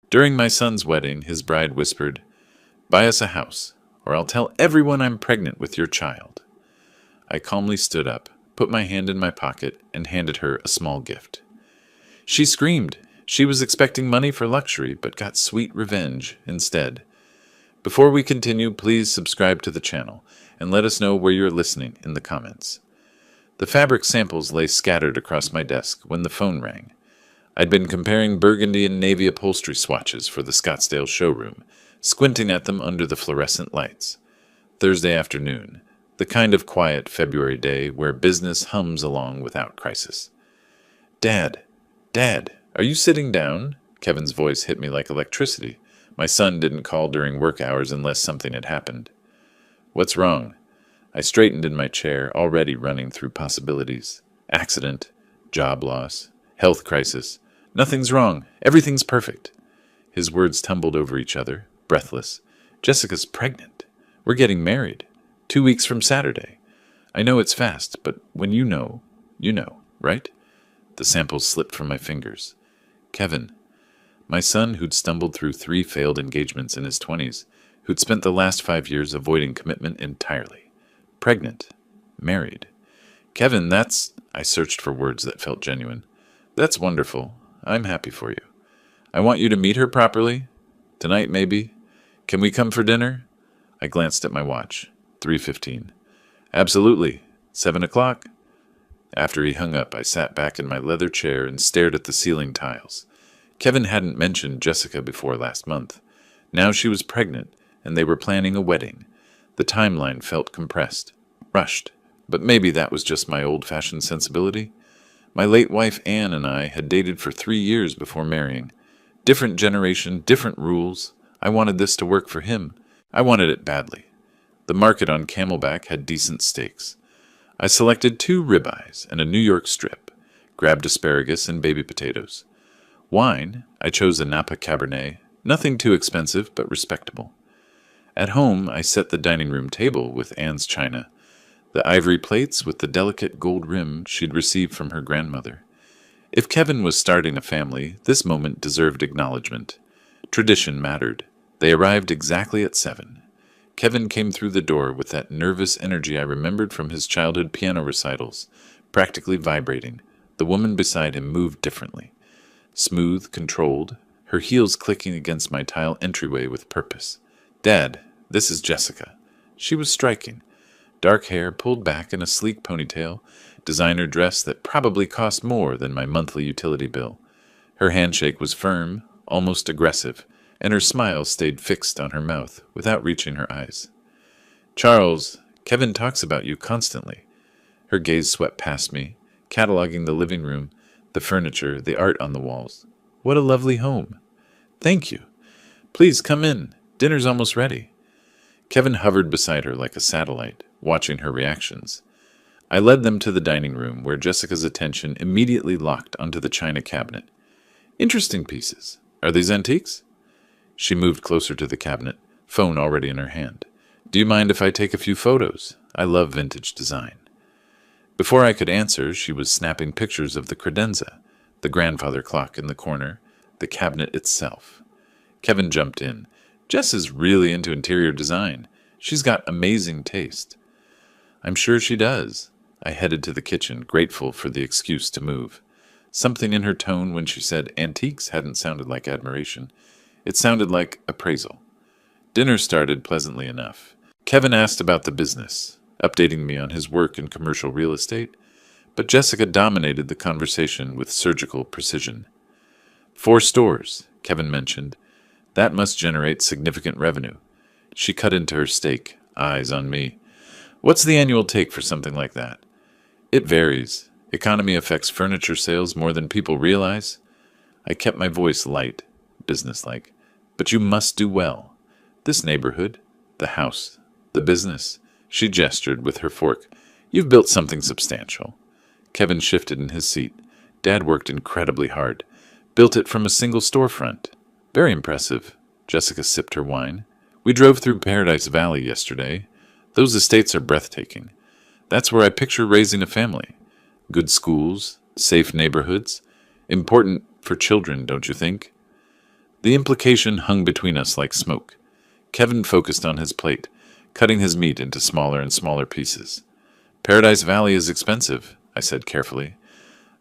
During my son's wedding, his bride whispered, "Buy us a house, or I'll tell everyone I'm pregnant with your child." I calmly stood up, put my hand in my pocket, and handed her a small gift. She screamed. She was expecting money for luxury, but got sweet revenge instead. Before we continue, please subscribe to the channel, and let us know where you're listening in the comments. The fabric samples lay scattered across my desk when the phone rang. I'd been comparing burgundy and navy upholstery swatches for the Scottsdale showroom, squinting at them under the fluorescent lights. Thursday afternoon, the kind of quiet February day where business hums along without crisis. Dad, are you sitting down?" Kevin's voice hit me like electricity. My son didn't call during work hours unless something had happened. "What's wrong?" I straightened in my chair, already running through possibilities. Accident, job loss, health crisis. Nothing's wrong. Everything's perfect. His words tumbled over each other, breathless. "Jessica's pregnant. We're getting married. 2 weeks from Saturday. I know it's fast, but when you know, right?" The samples slipped from my fingers. "Kevin." My son, who'd stumbled through 3 failed engagements in his 20s, who'd spent the last 5 years avoiding commitment entirely. Pregnant. Married. "Kevin, that's—" I searched for words that felt genuine. "That's wonderful. I'm happy for you. I want you to meet her properly. Tonight, maybe. Can we come for dinner?" I glanced at my watch. 3:15. "Absolutely. 7 o'clock?" After he hung up, I sat back in my leather chair and stared at the ceiling tiles. Kevin hadn't mentioned Jessica before last month. Now she was pregnant, and they were planning a wedding. The timeline felt compressed, rushed, but maybe that was just my old-fashioned sensibility. My late wife Anne and I had dated for 3 years before marrying. Different generation, different rules. I wanted this to work for him. I wanted it badly. The market on Camelback had decent steaks. I selected 2 ribeyes and a New York strip, grabbed asparagus and baby potatoes. Wine, I chose a Napa Cabernet, nothing too expensive but respectable. At home, I set the dining room table with Anne's china, the ivory plates with the delicate gold rim she'd received from her grandmother. If Kevin was starting a family, this moment deserved acknowledgement. Tradition mattered. They arrived exactly at 7. Kevin came through the door with that nervous energy I remembered from his childhood piano recitals, practically vibrating. The woman beside him moved differently. Smooth, controlled, her heels clicking against my tile entryway with purpose. "Dad, this is Jessica." She was striking. Dark hair pulled back in a sleek ponytail, designer dress that probably cost more than my monthly utility bill. Her handshake was firm, almost aggressive, and her smile stayed fixed on her mouth without reaching her eyes. "Charles, Kevin talks about you constantly." Her gaze swept past me, cataloging the living room, the furniture, the art on the walls. "What a lovely home." "Thank you. Please come in. Dinner's almost ready." Kevin hovered beside her like a satellite, watching her reactions. I led them to the dining room, where Jessica's attention immediately locked onto the china cabinet. "Interesting pieces. Are these antiques?" She moved closer to the cabinet, phone already in her hand. "Do you mind if I take a few photos? I love vintage design." Before I could answer, she was snapping pictures of the credenza, the grandfather clock in the corner, the cabinet itself. Kevin jumped in. "Jess is really into interior design. She's got amazing taste." "I'm sure she does." I headed to the kitchen, grateful for the excuse to move. Something in her tone when she said antiques hadn't sounded like admiration. It sounded like appraisal. Dinner started pleasantly enough. Kevin asked about the business, updating me on his work in commercial real estate, but Jessica dominated the conversation with surgical precision. 4 stores, Kevin mentioned. That must generate significant revenue. She cut into her steak, eyes on me. "What's the annual take for something like that?" "It varies. Economy affects furniture sales more than people realize." I kept my voice light, businesslike. "But you must do well. This neighborhood, the house, the business." She gestured with her fork. "You've built something substantial." Kevin shifted in his seat. "Dad worked incredibly hard. Built it from a single storefront. Very impressive." Jessica sipped her wine. "We drove through Paradise Valley yesterday. Those estates are breathtaking. That's where I picture raising a family. Good schools, safe neighborhoods. Important for children, don't you think?" The implication hung between us like smoke. Kevin focused on his plate, cutting his meat into smaller and smaller pieces. Paradise Valley is expensive, I said carefully.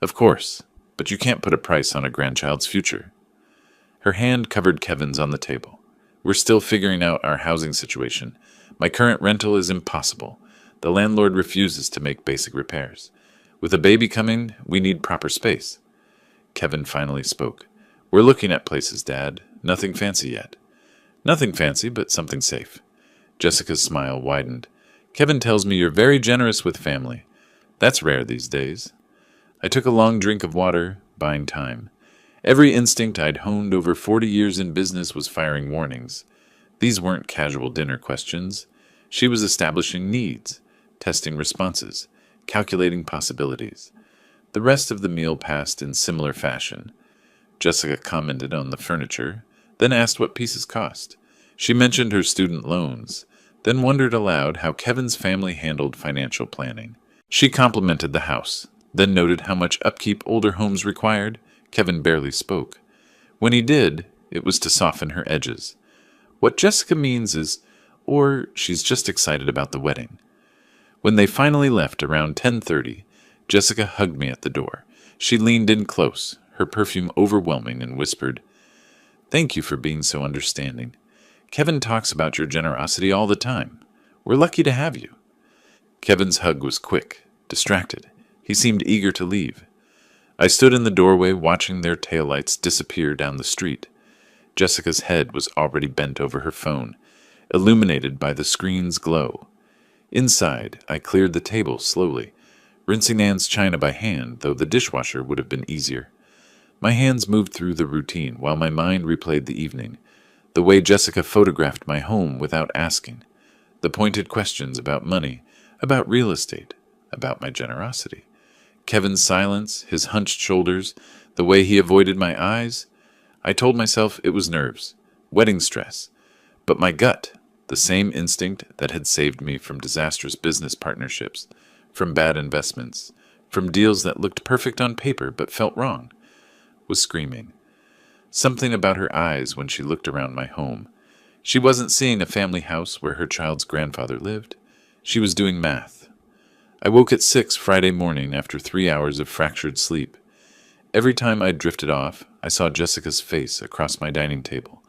Of course, but you can't put a price on a grandchild's future. Her hand covered Kevin's on the table. We're still figuring out our housing situation. My current rental is impossible. The landlord refuses to make basic repairs. With a baby coming, we need proper space. Kevin finally spoke. We're looking at places, Dad. Nothing fancy yet. Nothing fancy, but something safe. Jessica's smile widened. Kevin tells me you're very generous with family. That's rare these days. I took a long drink of water, buying time. Every instinct I'd honed over 40 years in business was firing warnings. These weren't casual dinner questions. She was establishing needs, testing responses, calculating possibilities. The rest of the meal passed in similar fashion. Jessica commented on the furniture, then asked what pieces cost. She mentioned her student loans, then wondered aloud how Kevin's family handled financial planning. She complimented the house, then noted how much upkeep older homes required. Kevin barely spoke. When he did, it was to soften her edges. What Jessica means is, or she's just excited about the wedding. When they finally left around 10:30, Jessica hugged me at the door. She leaned in close, her perfume overwhelming, and whispered, "Thank you for being so understanding. Kevin talks about your generosity all the time. We're lucky to have you." Kevin's hug was quick, distracted. He seemed eager to leave. I stood in the doorway watching their taillights disappear down the street. Jessica's head was already bent over her phone, illuminated by the screen's glow. Inside, I cleared the table slowly, rinsing Anne's china by hand, though the dishwasher would have been easier. My hands moved through the routine while my mind replayed the evening, the way Jessica photographed my home without asking, the pointed questions about money, about real estate, about my generosity. Kevin's silence, his hunched shoulders, the way he avoided my eyes. I told myself it was nerves, wedding stress, but my gut, the same instinct that had saved me from disastrous business partnerships, from bad investments, from deals that looked perfect on paper but felt wrong, was screaming. Something about her eyes when she looked around my home. She wasn't seeing a family house where her child's grandfather lived. She was doing math. I woke at 6 Friday morning after 3 hours of fractured sleep. Every time I drifted off, I saw Jessica's face across my dining table,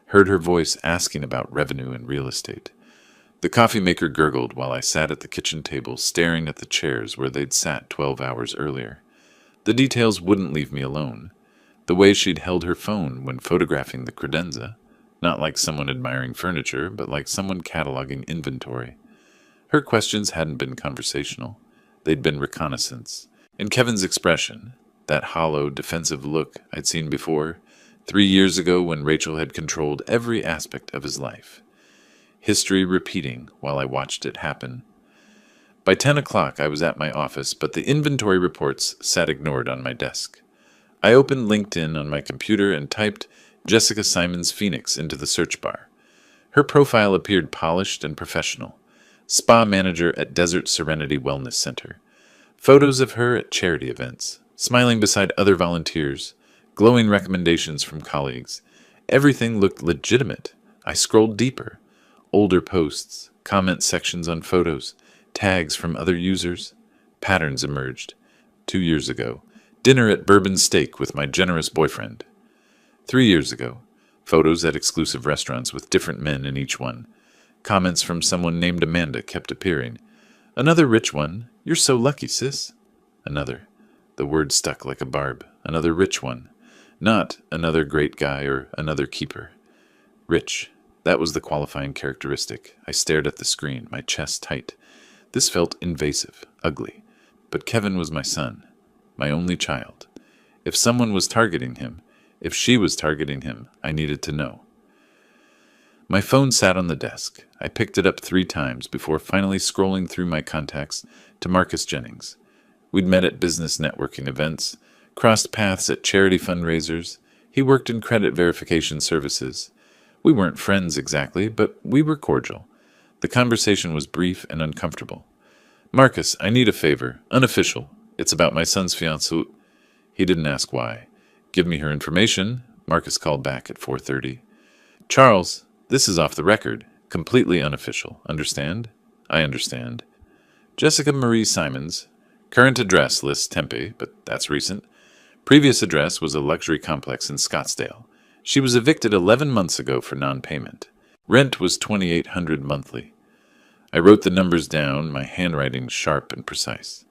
heard her voice asking about revenue and real estate. The coffee maker gurgled while I sat at the kitchen table staring at the chairs where they'd sat 12 hours earlier. The details wouldn't leave me alone. The way she'd held her phone when photographing the credenza, not like someone admiring furniture, but like someone cataloging inventory. Her questions hadn't been conversational. They'd been reconnaissance. And Kevin's expression, that hollow, defensive look I'd seen before, 3 years ago when Rachel had controlled every aspect of his life. History repeating while I watched it happen. By 10 o'clock I was at my office, but the inventory reports sat ignored on my desk. I opened LinkedIn on my computer and typed Jessica Simons Phoenix into the search bar. Her profile appeared polished and professional. Spa manager at Desert Serenity Wellness Center. Photos of her at charity events, smiling beside other volunteers, glowing recommendations from colleagues. Everything looked legitimate. I scrolled deeper. Older posts, comment sections on photos, tags from other users. Patterns emerged. 2 years ago, dinner at Bourbon Steak with my generous boyfriend. 3 years ago, photos at exclusive restaurants with different men in each one. Comments from someone named Amanda kept appearing. Another rich one. You're so lucky, sis. Another. The word stuck like a barb. Another rich one. Not another great guy or another keeper. Rich. That was the qualifying characteristic. I stared at the screen, my chest tight. This felt invasive, ugly. But Kevin was my son, my only child. If someone was targeting him, if she was targeting him, I needed to know. My phone sat on the desk. I picked it up 3 times before finally scrolling through my contacts to Marcus Jennings. We'd met at business networking events, crossed paths at charity fundraisers. He worked in credit verification services. We weren't friends exactly, but we were cordial. The conversation was brief and uncomfortable. "Marcus, I need a favor. Unofficial. It's about my son's fiancée." He didn't ask why. "Give me her information. Marcus called back at 4:30. Charles, this is off the record. Completely unofficial. Understand? I understand. Jessica Marie Simons. Current address lists Tempe, but that's recent. Previous address was a luxury complex in Scottsdale. She was evicted 11 months ago for non-payment. Rent was $2,800 monthly. I wrote the numbers down, my handwriting sharp and precise.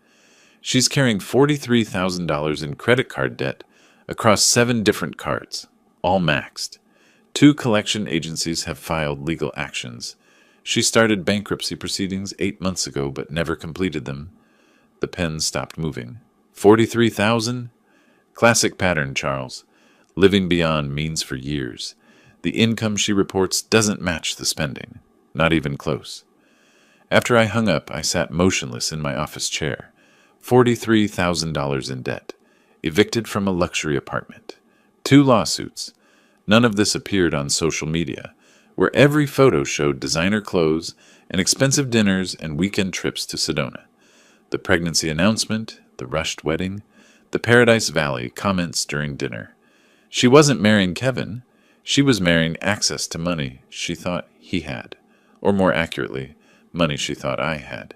She's carrying $43,000 in credit card debt across 7 different cards, all maxed. 2 collection agencies have filed legal actions. She started bankruptcy proceedings 8 months ago but never completed them. The pen stopped moving. 43,000? Classic pattern, Charles. Living beyond means for years. The income she reports doesn't match the spending. Not even close. After I hung up, I sat motionless in my office chair. $43,000 in debt. Evicted from a luxury apartment. 2 lawsuits. None of this appeared on social media, where every photo showed designer clothes and expensive dinners and weekend trips to Sedona. The pregnancy announcement, the rushed wedding, the Paradise Valley comments during dinner. She wasn't marrying Kevin. She was marrying access to money she thought he had, or more accurately, money she thought I had.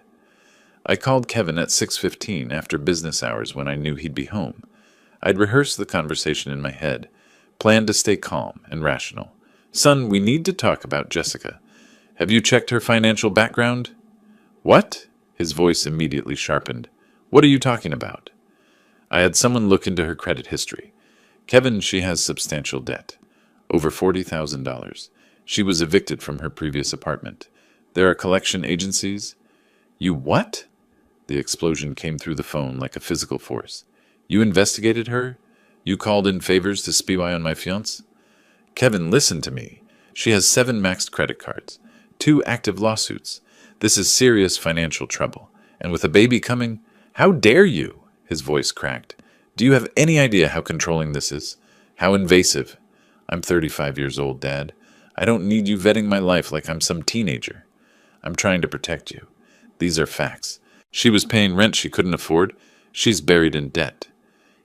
I called Kevin at 6:15 after business hours when I knew he'd be home. I'd rehearsed the conversation in my head, planned to stay calm and rational. Son, we need to talk about Jessica. Have you checked her financial background? What? His voice immediately sharpened. What are you talking about? I had someone look into her credit history. Kevin, she has substantial debt. Over $40,000. She was evicted from her previous apartment. There are collection agencies. You what? The explosion came through the phone like a physical force. You investigated her? You called in favors to spy on my fiancé? Kevin, listen to me. She has 7 maxed credit cards, 2 active lawsuits. This is serious financial trouble. And with a baby coming, how dare you? His voice cracked. Do you have any idea how controlling this is? How invasive? I'm 35 years old, Dad. I don't need you vetting my life like I'm some teenager. I'm trying to protect you. These are facts. She was paying rent she couldn't afford. She's buried in debt.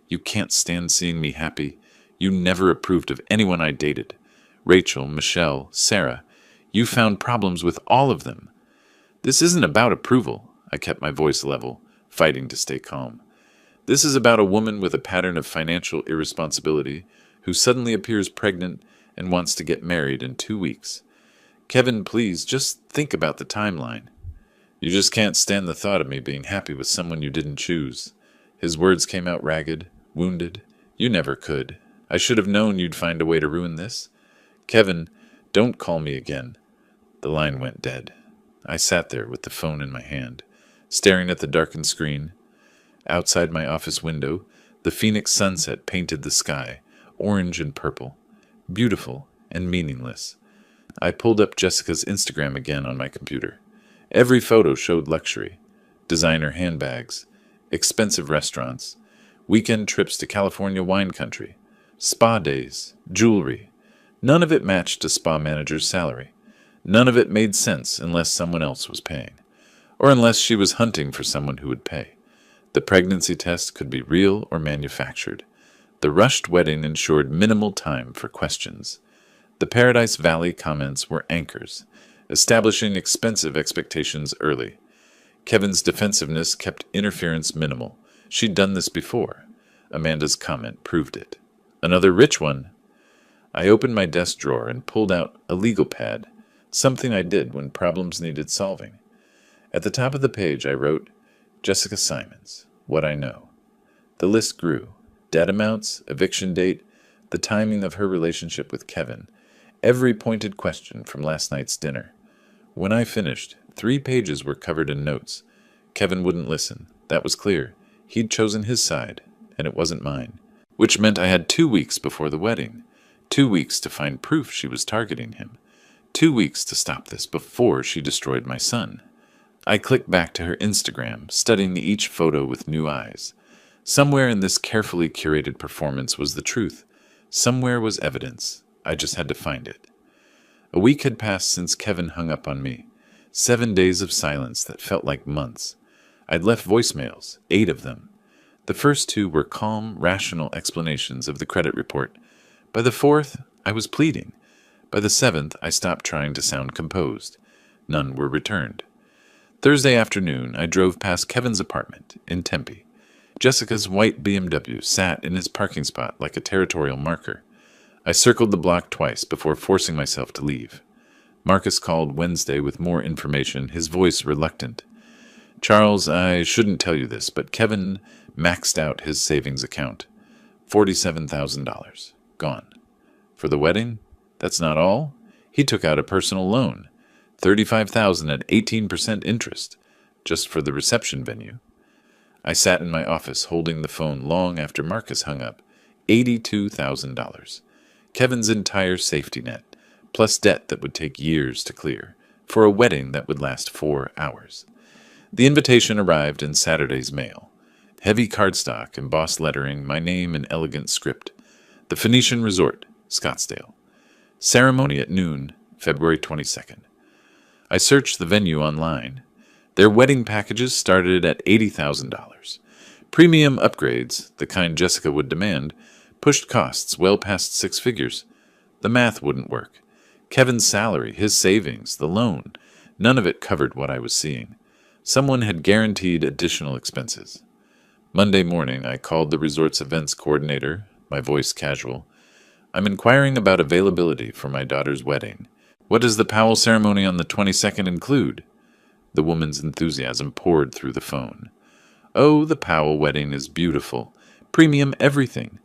You can't stand seeing me happy. You never approved of anyone I dated. Rachel, Michelle, Sarah. You found problems with all of them. This isn't about approval. I kept my voice level, fighting to stay calm. This is about a woman with a pattern of financial irresponsibility who suddenly appears pregnant and wants to get married in 2 weeks. Kevin, please, just think about the timeline. You just can't stand the thought of me being happy with someone you didn't choose. His words came out ragged, wounded. You never could. I should have known you'd find a way to ruin this. Kevin, don't call me again. The line went dead. I sat there with the phone in my hand, staring at the darkened screen. Outside my office window, the Phoenix sunset painted the sky, orange and purple, beautiful and meaningless. I pulled up Jessica's Instagram again on my computer. Every photo showed luxury, designer handbags, expensive restaurants, weekend trips to California wine country, spa days, jewelry. None of it matched a spa manager's salary. None of it made sense unless someone else was paying, or unless she was hunting for someone who would pay. The pregnancy test could be real or manufactured. The rushed wedding ensured minimal time for questions. The Paradise Valley comments were anchors, establishing expensive expectations early. Kevin's defensiveness kept interference minimal. She'd done this before. Amanda's comment proved it. Another rich one. I opened my desk drawer and pulled out a legal pad, something I did when problems needed solving. At the top of the page I wrote, Jessica Simons, what I know. The list grew. Debt amounts, eviction date, the timing of her relationship with Kevin, every pointed question from last night's dinner. When I finished, 3 pages were covered in notes. Kevin wouldn't listen. That was clear. He'd chosen his side, and it wasn't mine. Which meant I had 2 weeks before the wedding. 2 weeks to find proof she was targeting him. 2 weeks to stop this before she destroyed my son. I clicked back to her Instagram, studying each photo with new eyes. Somewhere in this carefully curated performance was the truth. Somewhere was evidence. I just had to find it. A week had passed since Kevin hung up on me. 7 days of silence that felt like months. I'd left voicemails, 8 of them. The first 2 were calm, rational explanations of the credit report, By the fourth, I was pleading. By the seventh, I stopped trying to sound composed. None were returned. Thursday afternoon, I drove past Kevin's apartment in Tempe. Jessica's white BMW sat in his parking spot like a territorial marker. I circled the block twice before forcing myself to leave. Marcus called Wednesday with more information, his voice reluctant. Charles, I shouldn't tell you this, but Kevin maxed out his savings account. $47,000. Gone. For the wedding? That's not all. He took out a personal loan. $35,000 at 18% interest. Just for the reception venue. I sat in my office holding the phone long after Marcus hung up. $82,000. Kevin's entire safety net, plus debt that would take years to clear, for a wedding that would last 4 hours. The invitation arrived in Saturday's mail. Heavy cardstock, embossed lettering, my name in elegant script. The Phoenician Resort, Scottsdale. Ceremony at noon, February 22nd. I searched the venue online. Their wedding packages started at $80,000. Premium upgrades, the kind Jessica would demand, pushed costs well past 6 figures. The math wouldn't work. Kevin's salary, his savings, the loan, none of it covered what I was seeing. Someone had guaranteed additional expenses. Monday morning, I called the resort's events coordinator, my voice casual. I'm inquiring about availability for my daughter's wedding. What does the Powell ceremony on the 22nd include? The woman's enthusiasm poured through the phone. Oh, the Powell wedding is beautiful. Premium everything.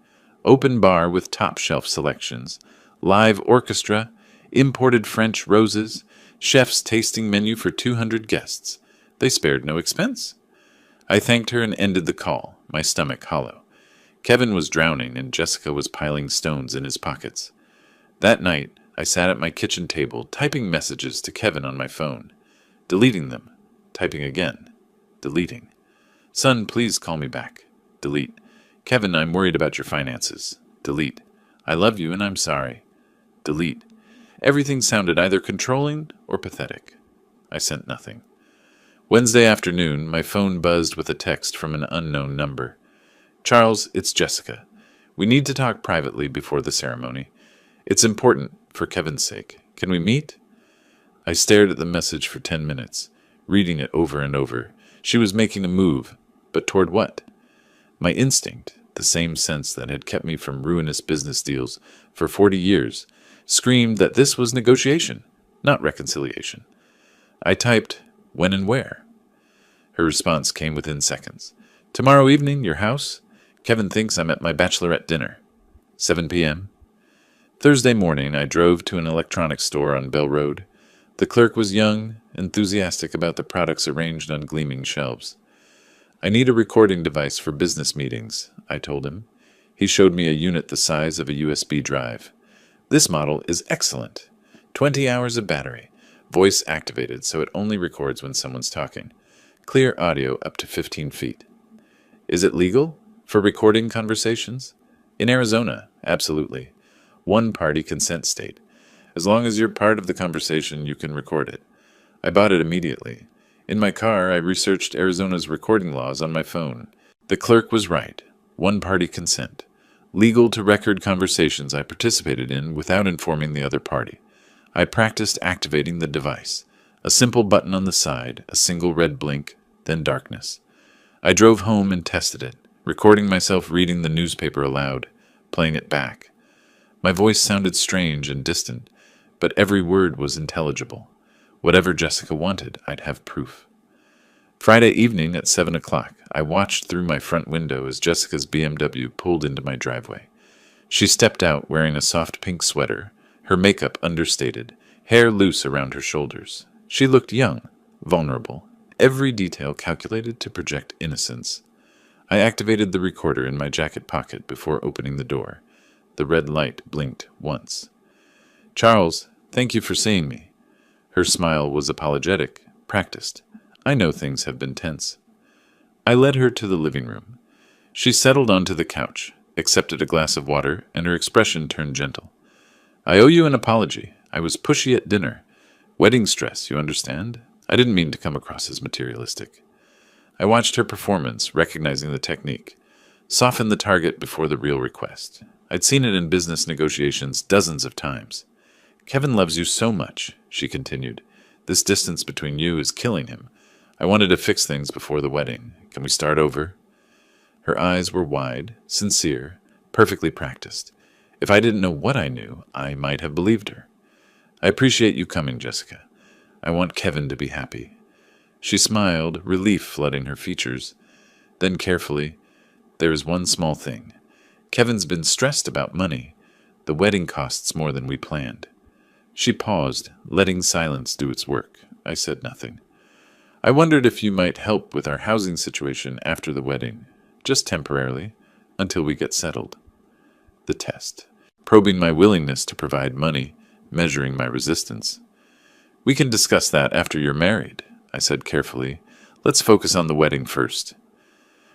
Open bar with top-shelf selections. Live orchestra. Imported French roses. Chef's tasting menu for 200 guests. They spared no expense. I thanked her and ended the call, my stomach hollow. Kevin was drowning and Jessica was piling stones in his pockets. That night, I sat at my kitchen table, typing messages to Kevin on my phone. Deleting them. Typing again. Deleting. Son, please call me back. Delete. Kevin, I'm worried about your finances. Delete. I love you and I'm sorry. Delete. Everything sounded either controlling or pathetic. I sent nothing. Wednesday afternoon, my phone buzzed with a text from an unknown number. Charles, it's Jessica. We need to talk privately before the ceremony. It's important for Kevin's sake. Can we meet? I stared at the message for 10 minutes, reading it over and over. She was making a move, but toward what? My instinct, the same sense that had kept me from ruinous business deals for 40 years, screamed that this was negotiation, not reconciliation. I typed, when and where? Her response came within seconds. Tomorrow evening, your house? Kevin thinks I'm at my bachelorette dinner. 7 p.m. Thursday morning, I drove to an electronics store on Bell Road. The clerk was young, enthusiastic about the products arranged on gleaming shelves. I need a recording device for business meetings, I told him. He showed me a unit the size of a USB drive. This model is excellent. 20 hours of battery. Voice activated so it only records when someone's talking. Clear audio up to 15 feet. Is it legal? For recording conversations? In Arizona, absolutely. One-party consent state. As long as you're part of the conversation, you can record it. I bought it immediately. In my car, I researched Arizona's recording laws on my phone. The clerk was right. One-party consent. Legal to record conversations I participated in without informing the other party. I practiced activating the device. A simple button on the side, a single red blink, then darkness. I drove home and tested it, recording myself reading the newspaper aloud, playing it back. My voice sounded strange and distant, but every word was intelligible. Whatever Jessica wanted, I'd have proof. Friday evening at 7 o'clock, I watched through my front window as Jessica's BMW pulled into my driveway. She stepped out wearing a soft pink sweater, her makeup understated, hair loose around her shoulders. She looked young, vulnerable, every detail calculated to project innocence. I activated the recorder in my jacket pocket before opening the door. The red light blinked once. Charles, thank you for seeing me. Her smile was apologetic, practiced. I know things have been tense. I led her to the living room. She settled onto the couch, accepted a glass of water, and her expression turned gentle. I owe you an apology. I was pushy at dinner. Wedding stress, you understand? I didn't mean to come across as materialistic. I watched her performance, recognizing the technique. Soften the target before the real request. I'd seen it in business negotiations dozens of times. Kevin loves you so much, she continued. This distance between you is killing him. I wanted to fix things before the wedding. Can we start over? Her eyes were wide, sincere, perfectly practiced. If I didn't know what I knew, I might have believed her. I appreciate you coming, Jessica. I want Kevin to be happy. She smiled, relief flooding her features. Then carefully, there is one small thing. Kevin's been stressed about money. The wedding costs more than we planned. She paused, letting silence do its work. I said nothing. I wondered if you might help with our housing situation after the wedding, just temporarily, until we get settled. The test. Probing my willingness to provide money, measuring my resistance. We can discuss that after you're married, I said carefully. Let's focus on the wedding first.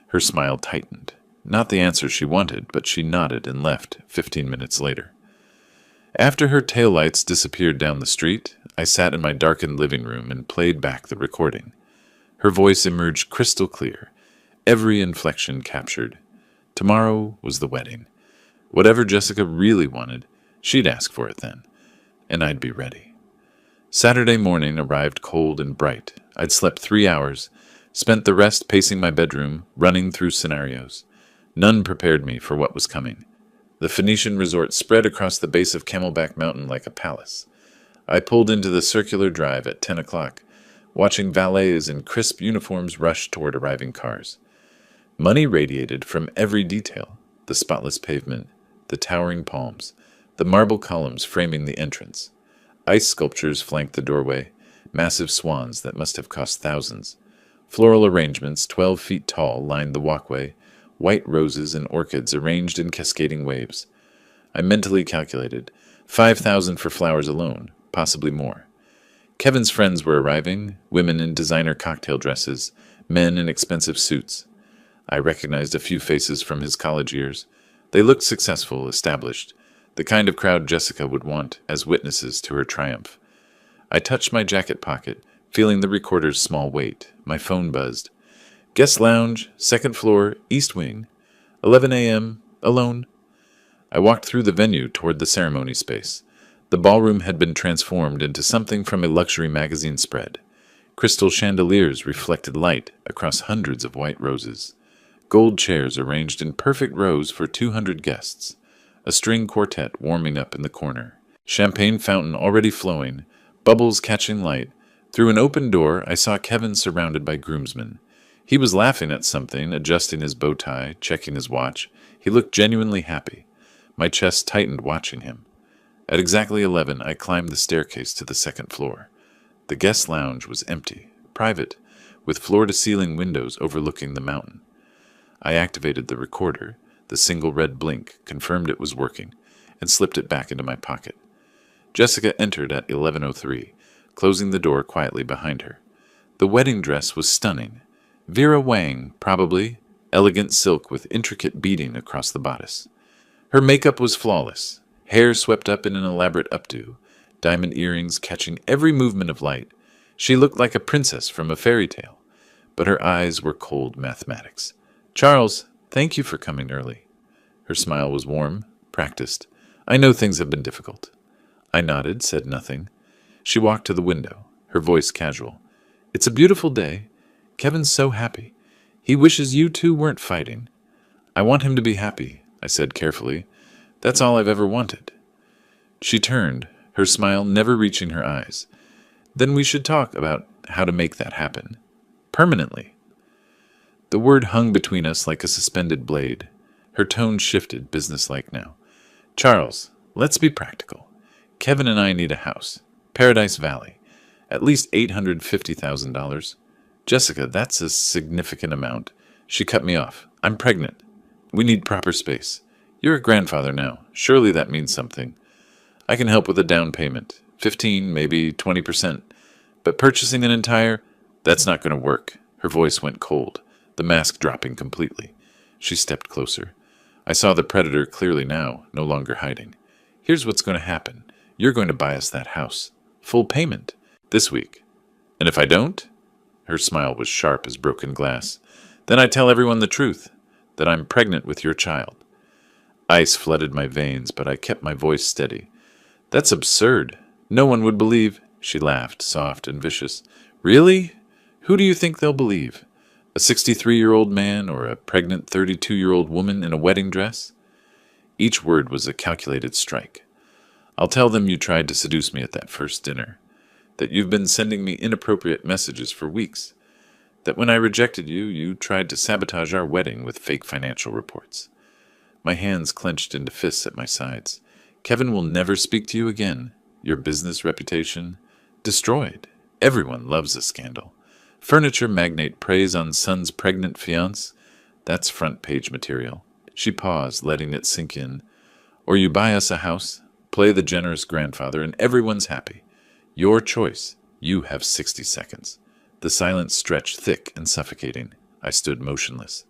Her smile tightened. Not the answer she wanted, but she nodded and left 15 minutes later. After her taillights disappeared down the street, I sat in my darkened living room and played back the recording. Her voice emerged crystal clear, every inflection captured. Tomorrow was the wedding. Whatever Jessica really wanted, she'd ask for it then, and I'd be ready. Saturday morning arrived cold and bright. I'd slept 3 hours, spent the rest pacing my bedroom, running through scenarios. None prepared me for what was coming. The Phoenician resort spread across the base of Camelback Mountain like a palace. I pulled into the circular drive at 10 o'clock, watching valets in crisp uniforms rush toward arriving cars. Money radiated from every detail: the spotless pavement, the towering palms, the marble columns framing the entrance. Ice sculptures flanked the doorway, massive swans that must have cost thousands. Floral arrangements 12 feet tall lined the walkway, white roses and orchids arranged in cascading waves. I mentally calculated 5,000 for flowers alone, possibly more. Kevin's friends were arriving, women in designer cocktail dresses, men in expensive suits. I recognized a few faces from his college years. They looked successful, established, the kind of crowd Jessica would want as witnesses to her triumph. I touched my jacket pocket, feeling the recorder's small weight. My phone buzzed. Guest lounge, second floor, east wing. 11 a.m., alone. I walked through the venue toward the ceremony space. The ballroom had been transformed into something from a luxury magazine spread. Crystal chandeliers reflected light across hundreds of white roses. Gold chairs arranged in perfect rows for 200 guests. A string quartet warming up in the corner. Champagne fountain already flowing, bubbles catching light. Through an open door, I saw Kevin surrounded by groomsmen. He was laughing at something, adjusting his bow tie, checking his watch. He looked genuinely happy. My chest tightened watching him. At exactly 11, I climbed the staircase to the second floor. The guest lounge was empty, private, with floor-to-ceiling windows overlooking the mountain. I activated the recorder. The single red blink confirmed it was working, and slipped it back into my pocket. Jessica entered at 11:03, closing the door quietly behind her. The wedding dress was stunning. Vera Wang, probably, elegant silk with intricate beading across the bodice. Her makeup was flawless, hair swept up in an elaborate updo, diamond earrings catching every movement of light. She looked like a princess from a fairy tale, but her eyes were cold mathematics. Charles, thank you for coming early. Her smile was warm, practiced. I know things have been difficult. I nodded, said nothing. She walked to the window, her voice casual. It's a beautiful day. Kevin's so happy. He wishes you two weren't fighting. I want him to be happy, I said carefully. That's all I've ever wanted. She turned, her smile never reaching her eyes. Then we should talk about how to make that happen. Permanently. The word hung between us like a suspended blade. Her tone shifted, businesslike now. Charles, let's be practical. Kevin and I need a house. Paradise Valley. At least $850,000. Jessica, that's a significant amount. She cut me off. I'm pregnant. We need proper space. You're a grandfather now. Surely that means something. I can help with a down payment. 15, maybe 20%. But purchasing an entire... That's not going to work. Her voice went cold, the mask dropping completely. She stepped closer. I saw the predator clearly now, no longer hiding. Here's what's going to happen. You're going to buy us that house. Full payment. This week. And if I don't? Her smile was sharp as broken glass. Then I tell everyone the truth. that I'm pregnant with your child. Ice flooded my veins, but I kept my voice steady. That's absurd. No one would believe. She laughed, soft and vicious. Really? Who do you think they'll believe? A 63-year-old man or a pregnant 32-year-old woman in a wedding dress? Each word was a calculated strike. I'll tell them you tried to seduce me at that first dinner, that you've been sending me inappropriate messages for weeks, that when I rejected you, you tried to sabotage our wedding with fake financial reports. My hands clenched into fists at my sides. Kevin will never speak to you again. Your business reputation destroyed. Everyone loves a scandal. Furniture magnate preys on son's pregnant fiancé. That's front page material. She paused, letting it sink in. Or you buy us a house, play the generous grandfather, and everyone's happy. Your choice. You have 60 seconds. The silence stretched thick and suffocating. I stood motionless.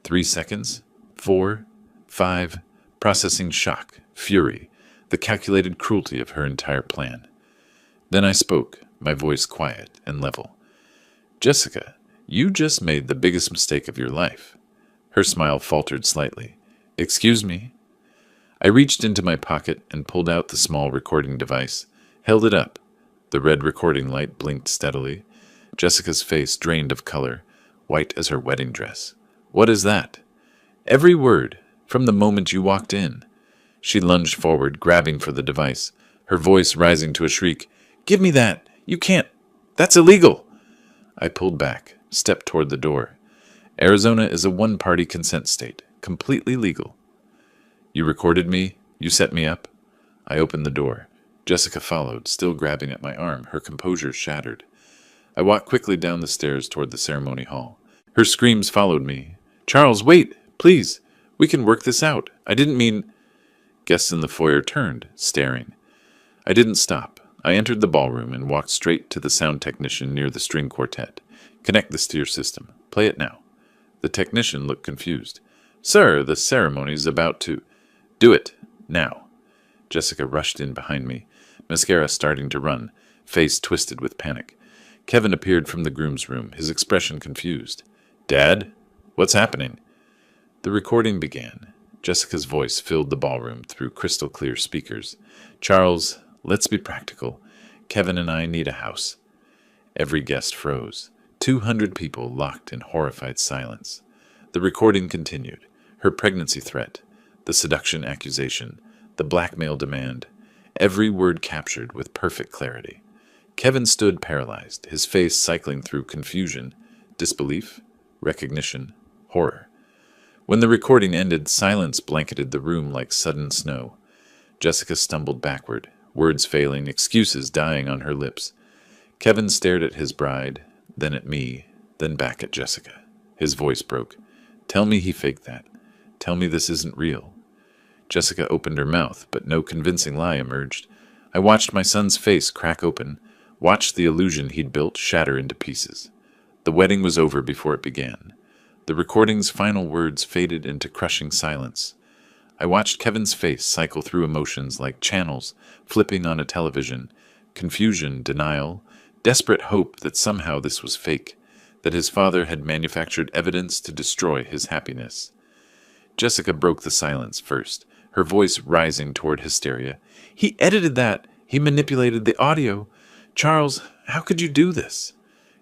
3 seconds. 4. 5. Processing shock, fury, the calculated cruelty of her entire plan. Then I spoke, my voice quiet and level. Jessica, you just made the biggest mistake of your life. Her smile faltered slightly. Excuse me? I reached into my pocket and pulled out the small recording device, held it up. The red recording light blinked steadily. Jessica's face drained of color, white as her wedding dress. What is that? Every word, from the moment you walked in. She lunged forward, grabbing for the device, her voice rising to a shriek. Give me that! You can't! That's illegal! I pulled back, stepped toward the door. Arizona is a one-party consent state, completely legal. You recorded me? You set me up? I opened the door. Jessica followed, still grabbing at my arm, her composure shattered. I walked quickly down the stairs toward the ceremony hall. Her screams followed me. Charles, wait! Please! We can work this out. I didn't mean... Guests in the foyer turned, staring. I didn't stop. I entered the ballroom and walked straight to the sound technician near the string quartet. Connect this to your system. Play it now. The technician looked confused. Sir, the ceremony's about to... Do it. Now. Jessica rushed in behind me, mascara starting to run, face twisted with panic. Kevin appeared from the groom's room, his expression confused. Dad? What's happening? The recording began. Jessica's voice filled the ballroom through crystal-clear speakers. Charles, let's be practical. Kevin and I need a house. Every guest froze. 200 people locked in horrified silence. The recording continued. Her pregnancy threat, the seduction accusation, the blackmail demand, every word captured with perfect clarity. Kevin stood paralyzed, his face cycling through confusion, disbelief, recognition, horror. When the recording ended, silence blanketed the room like sudden snow. Jessica stumbled backward, words failing, excuses dying on her lips. Kevin stared at his bride, then at me, then back at Jessica. His voice broke. Tell me he faked that. Tell me this isn't real. Jessica opened her mouth, but no convincing lie emerged. I watched my son's face crack open, watched the illusion he'd built shatter into pieces. The wedding was over before it began. The recording's final words faded into crushing silence. I watched Kevin's face cycle through emotions like channels flipping on a television, confusion, denial, desperate hope that somehow this was fake, that his father had manufactured evidence to destroy his happiness. Jessica broke the silence first, her voice rising toward hysteria. He edited that. He manipulated the audio. Charles, how could you do this?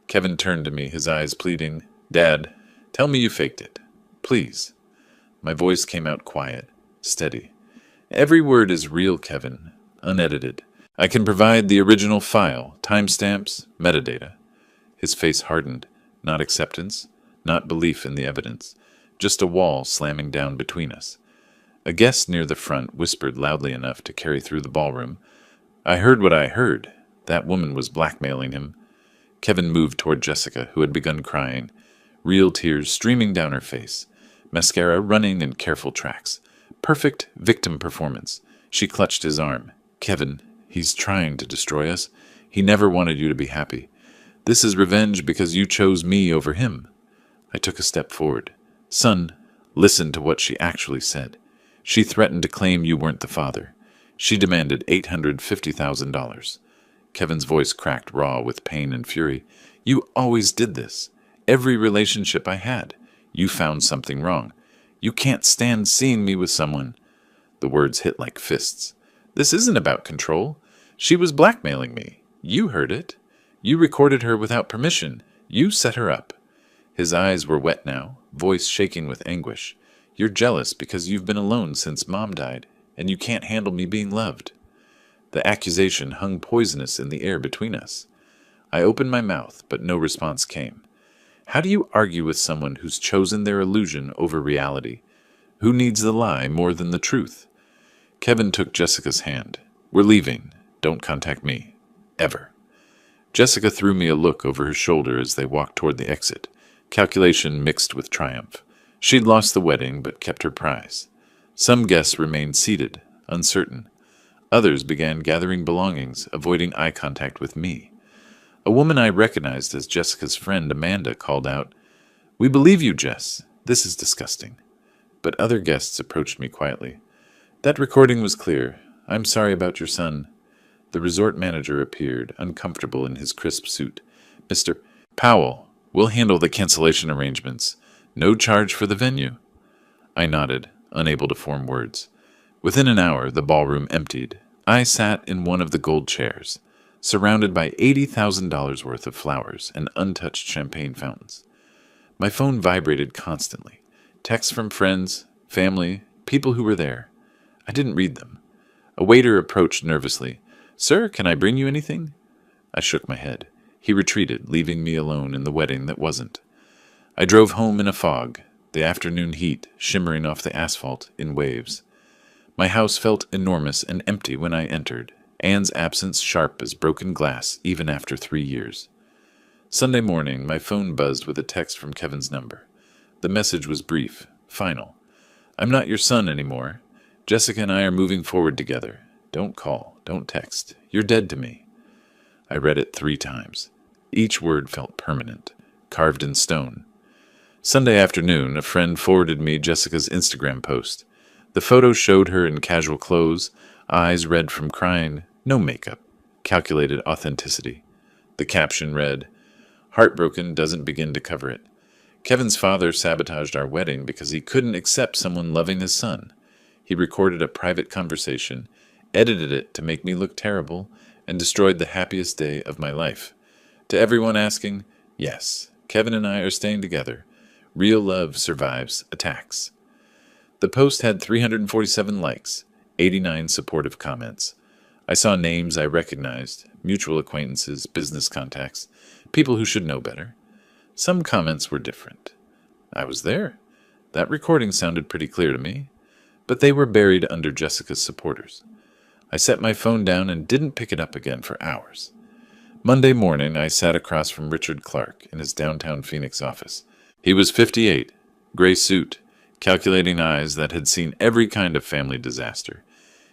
Kevin turned to me, his eyes pleading. Dad, tell me you faked it. Please. My voice came out quiet, steady. Every word is real, Kevin, unedited. I can provide the original file, timestamps, metadata. His face hardened. Not acceptance, not belief in the evidence, just a wall slamming down between us. A guest near the front whispered loudly enough to carry through the ballroom. I heard what I heard. That woman was blackmailing him. Kevin moved toward Jessica, who had begun crying, real tears streaming down her face, mascara running in careful tracks. Perfect victim performance. She clutched his arm. Kevin, he's trying to destroy us. He never wanted you to be happy. This is revenge because you chose me over him. I took a step forward. Son, listen to what she actually said. She threatened to claim you weren't the father. She demanded $850,000. Kevin's voice cracked raw with pain and fury. You always did this. Every relationship I had. You found something wrong. You can't stand seeing me with someone. The words hit like fists. This isn't about control. She was blackmailing me. You heard it. You recorded her without permission. You set her up. His eyes were wet now, voice shaking with anguish. You're jealous because you've been alone since Mom died, and you can't handle me being loved. The accusation hung poisonous in the air between us. I opened my mouth, but no response came. How do you argue with someone who's chosen their illusion over reality? Who needs the lie more than the truth? Kevin took Jessica's hand. We're leaving. Don't contact me. Ever. Jessica threw me a look over her shoulder as they walked toward the exit, calculation mixed with triumph. She'd lost the wedding, but kept her prize. Some guests remained seated, uncertain. Others began gathering belongings, avoiding eye contact with me. A woman I recognized as Jessica's friend Amanda called out, "We believe you, Jess. This is disgusting." But other guests approached me quietly. "That recording was clear. I'm sorry about your son." The resort manager appeared, uncomfortable in his crisp suit. "Mr. Powell, we'll handle the cancellation arrangements. No charge for the venue." I nodded, unable to form words. Within an hour, the ballroom emptied. I sat in one of the gold chairs, surrounded by $80,000 worth of flowers and untouched champagne fountains. My phone vibrated constantly. Texts from friends, family, people who were there. I didn't read them. A waiter approached nervously. "Sir, can I bring you anything?" I shook my head. He retreated, leaving me alone in the wedding that wasn't. I drove home in a fog, the afternoon heat shimmering off the asphalt in waves. My house felt enormous and empty when I entered, Anne's absence sharp as broken glass even after 3 years. Sunday morning, my phone buzzed with a text from Kevin's number. The message was brief, final. "I'm not your son anymore. Jessica and I are moving forward together. Don't call, don't text. You're dead to me." I read it 3 times. Each word felt permanent, carved in stone. Sunday afternoon, a friend forwarded me Jessica's Instagram post. The photo showed her in casual clothes, eyes red from crying, no makeup, calculated authenticity. The caption read, "Heartbroken doesn't begin to cover it. Kevin's father sabotaged our wedding because he couldn't accept someone loving his son. He recorded a private conversation, edited it to make me look terrible, and destroyed the happiest day of my life. To everyone asking, yes, Kevin and I are staying together. Real love survives attacks." The post had 347 likes, 89 supportive comments. I saw names I recognized, mutual acquaintances, business contacts, people who should know better. Some comments were different. I was there. That recording sounded pretty clear to me. But they were buried under Jessica's supporters. I set my phone down and didn't pick it up again for hours. Monday morning, I sat across from Richard Clark in his downtown Phoenix office. He was 58, gray suit, calculating eyes that had seen every kind of family disaster.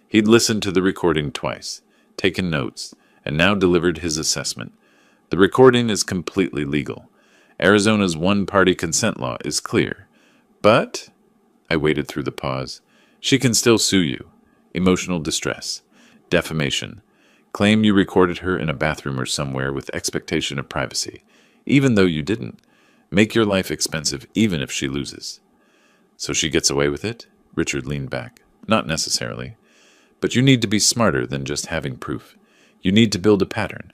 He'd listened to the recording twice, taken notes, and now delivered his assessment. The recording is completely legal. Arizona's one-party consent law is clear. But, I waited through the pause, she can still sue you. Emotional distress, defamation, claim you recorded her in a bathroom or somewhere with expectation of privacy, even though you didn't. Make your life expensive even if she loses. So she gets away with it? Richard leaned back. Not necessarily. But you need to be smarter than just having proof. You need to build a pattern.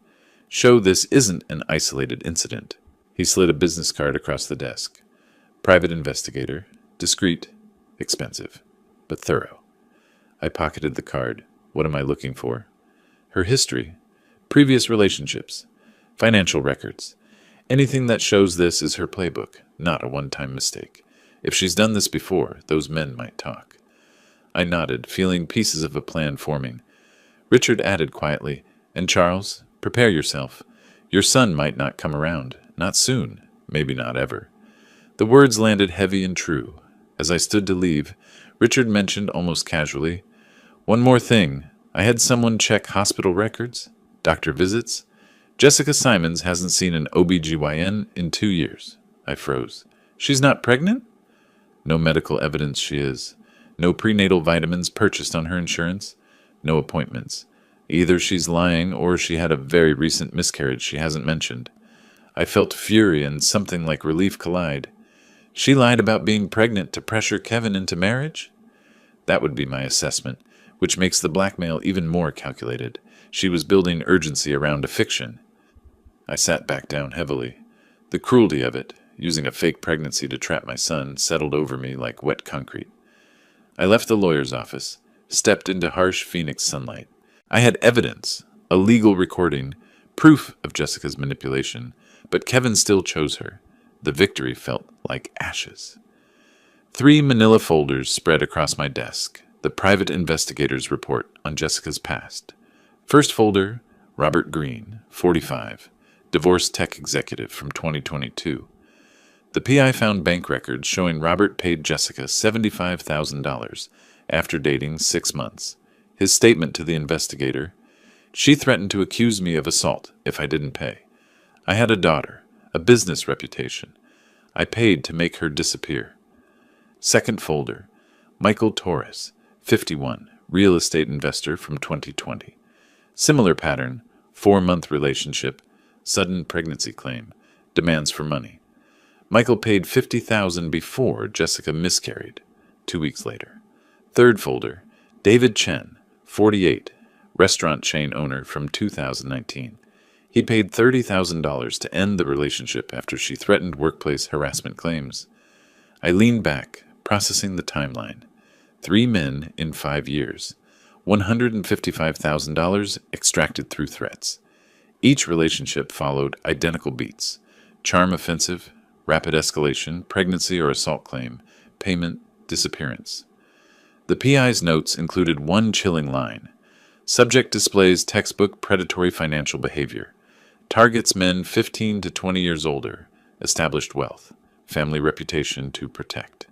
Show this isn't an isolated incident. He slid a business card across the desk. Private investigator, discreet, expensive, but thorough. I pocketed the card. What am I looking for? Her history, previous relationships, financial records. Anything that shows this is her playbook, not a one-time mistake. If she's done this before, those men might talk. I nodded, feeling pieces of a plan forming. Richard added quietly, "And Charles, prepare yourself. Your son might not come around. Not soon. Maybe not ever." The words landed heavy and true. As I stood to leave, Richard mentioned almost casually, "One more thing. I had someone check hospital records, doctor visits. Jessica Simons hasn't seen an OB/GYN in 2 years." I froze. "She's not pregnant?" "No medical evidence she is. No prenatal vitamins purchased on her insurance. No appointments. Either she's lying or she had a very recent miscarriage she hasn't mentioned." I felt fury and something like relief collide. She lied about being pregnant to pressure Kevin into marriage? That would be my assessment, which makes the blackmail even more calculated. She was building urgency around a fiction. I sat back down heavily. The cruelty of it, using a fake pregnancy to trap my son, settled over me like wet concrete. I left the lawyer's office, stepped into harsh Phoenix sunlight. I had evidence, a legal recording, proof of Jessica's manipulation, but Kevin still chose her. The victory felt like ashes. 3 manila folders spread across my desk, the private investigator's report on Jessica's past. First folder, Robert Green, 45, divorce tech executive from 2022. The PI found bank records showing Robert paid Jessica $75,000 after dating 6 months. His statement to the investigator: "She threatened to accuse me of assault if I didn't pay. I had a daughter, a business reputation. I paid to make her disappear." Second folder, Michael Torres, 51, real estate investor from 2020. Similar pattern, 4-month relationship, sudden pregnancy claim, demands for money. Michael paid $50,000 before Jessica miscarried, 2 weeks later. Third folder, David Chen, 48, restaurant chain owner from 2019. He paid $30,000 to end the relationship after she threatened workplace harassment claims. I leaned back, processing the timeline. 3 men in 5 years. $155,000 extracted through threats. Each relationship followed identical beats: charm offensive, rapid escalation, pregnancy or assault claim, payment, disappearance. The PI's notes included one chilling line: subject displays textbook predatory financial behavior. Targets men 15 to 20 years older. Established wealth. Family reputation to protect.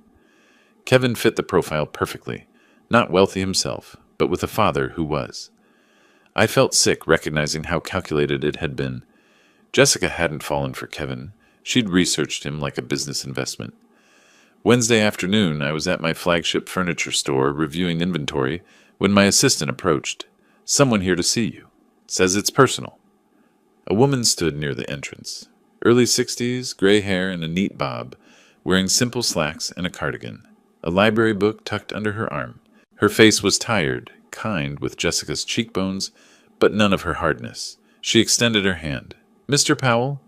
Kevin fit the profile perfectly. Not wealthy himself, but with a father who was. I felt sick recognizing how calculated it had been. Jessica hadn't fallen for Kevin. She'd researched him like a business investment. Wednesday afternoon, I was at my flagship furniture store reviewing inventory when my assistant approached. "Someone here to see you. Says it's personal." A woman stood near the entrance. Early 60s, gray hair and a neat bob, wearing simple slacks and a cardigan. A library book tucked under her arm. Her face was tired, kind with Jessica's cheekbones, but none of her hardness. She extended her hand. "Mr. Powell,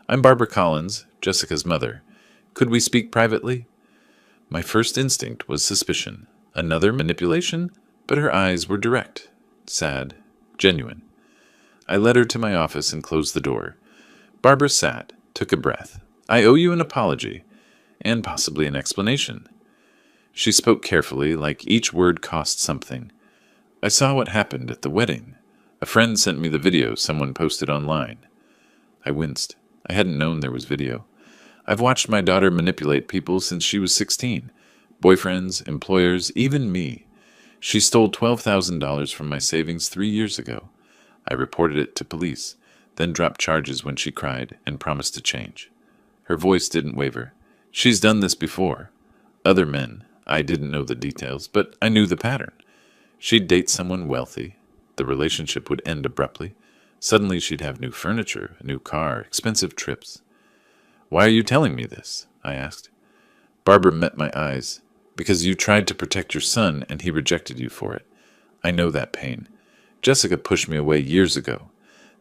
I'm Barbara Collins, Jessica's mother. Could we speak privately?" My first instinct was suspicion. Another manipulation? But her eyes were direct, sad, genuine. I led her to my office and closed the door. Barbara sat, took a breath. "I owe you an apology, and possibly an explanation." She spoke carefully, like each word cost something. "I saw what happened at the wedding. A friend sent me the video someone posted online." I winced. I hadn't known there was video. I've watched my daughter manipulate people since she was 16. Boyfriends, employers, even me. She stole $12,000 from my savings 3 years ago. I reported it to police, then dropped charges when she cried and promised to change. Her voice didn't waver. "She's done this before. Other men. I didn't know the details, but I knew the pattern. She'd date someone wealthy. The relationship would end abruptly. Suddenly she'd have new furniture, a new car, expensive trips." "Why are you telling me this?" I asked. Barbara met my eyes. "Because you tried to protect your son and he rejected you for it. I know that pain. Jessica pushed me away years ago.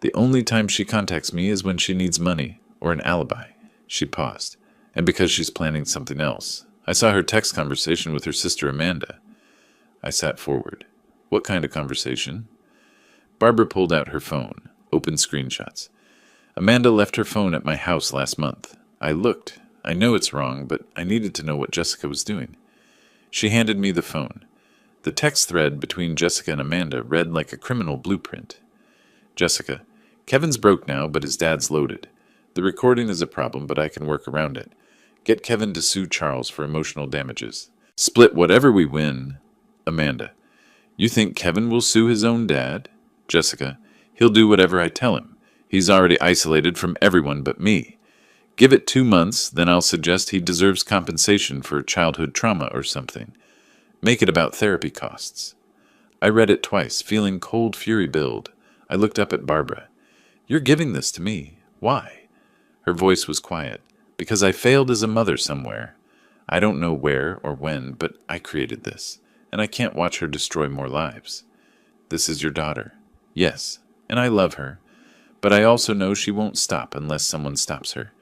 The only time she contacts me is when she needs money or an alibi." She paused. "And because she's planning something else. I saw her text conversation with her sister Amanda." I sat forward. "What kind of conversation?" Barbara pulled out her phone, opened screenshots. "Amanda left her phone at my house last month. I looked. I know it's wrong, but I needed to know what Jessica was doing." She handed me the phone. The text thread between Jessica and Amanda read like a criminal blueprint. "Jessica, Kevin's broke now, but his dad's loaded. The recording is a problem, but I can work around it. Get Kevin to sue Charles for emotional damages. Split whatever we win." Amanda: "You think Kevin will sue his own dad?" Jessica: "He'll do whatever I tell him. He's already isolated from everyone but me. Give it 2 months, then I'll suggest he deserves compensation for childhood trauma or something. Make it about therapy costs." I read it twice, feeling cold fury build. I looked up at Barbara. "You're giving this to me. Why?" Her voice was quiet. "Because I failed as a mother somewhere. I don't know where or when, but I created this, and I can't watch her destroy more lives. This is your daughter. Yes, and I love her, but I also know she won't stop unless someone stops her.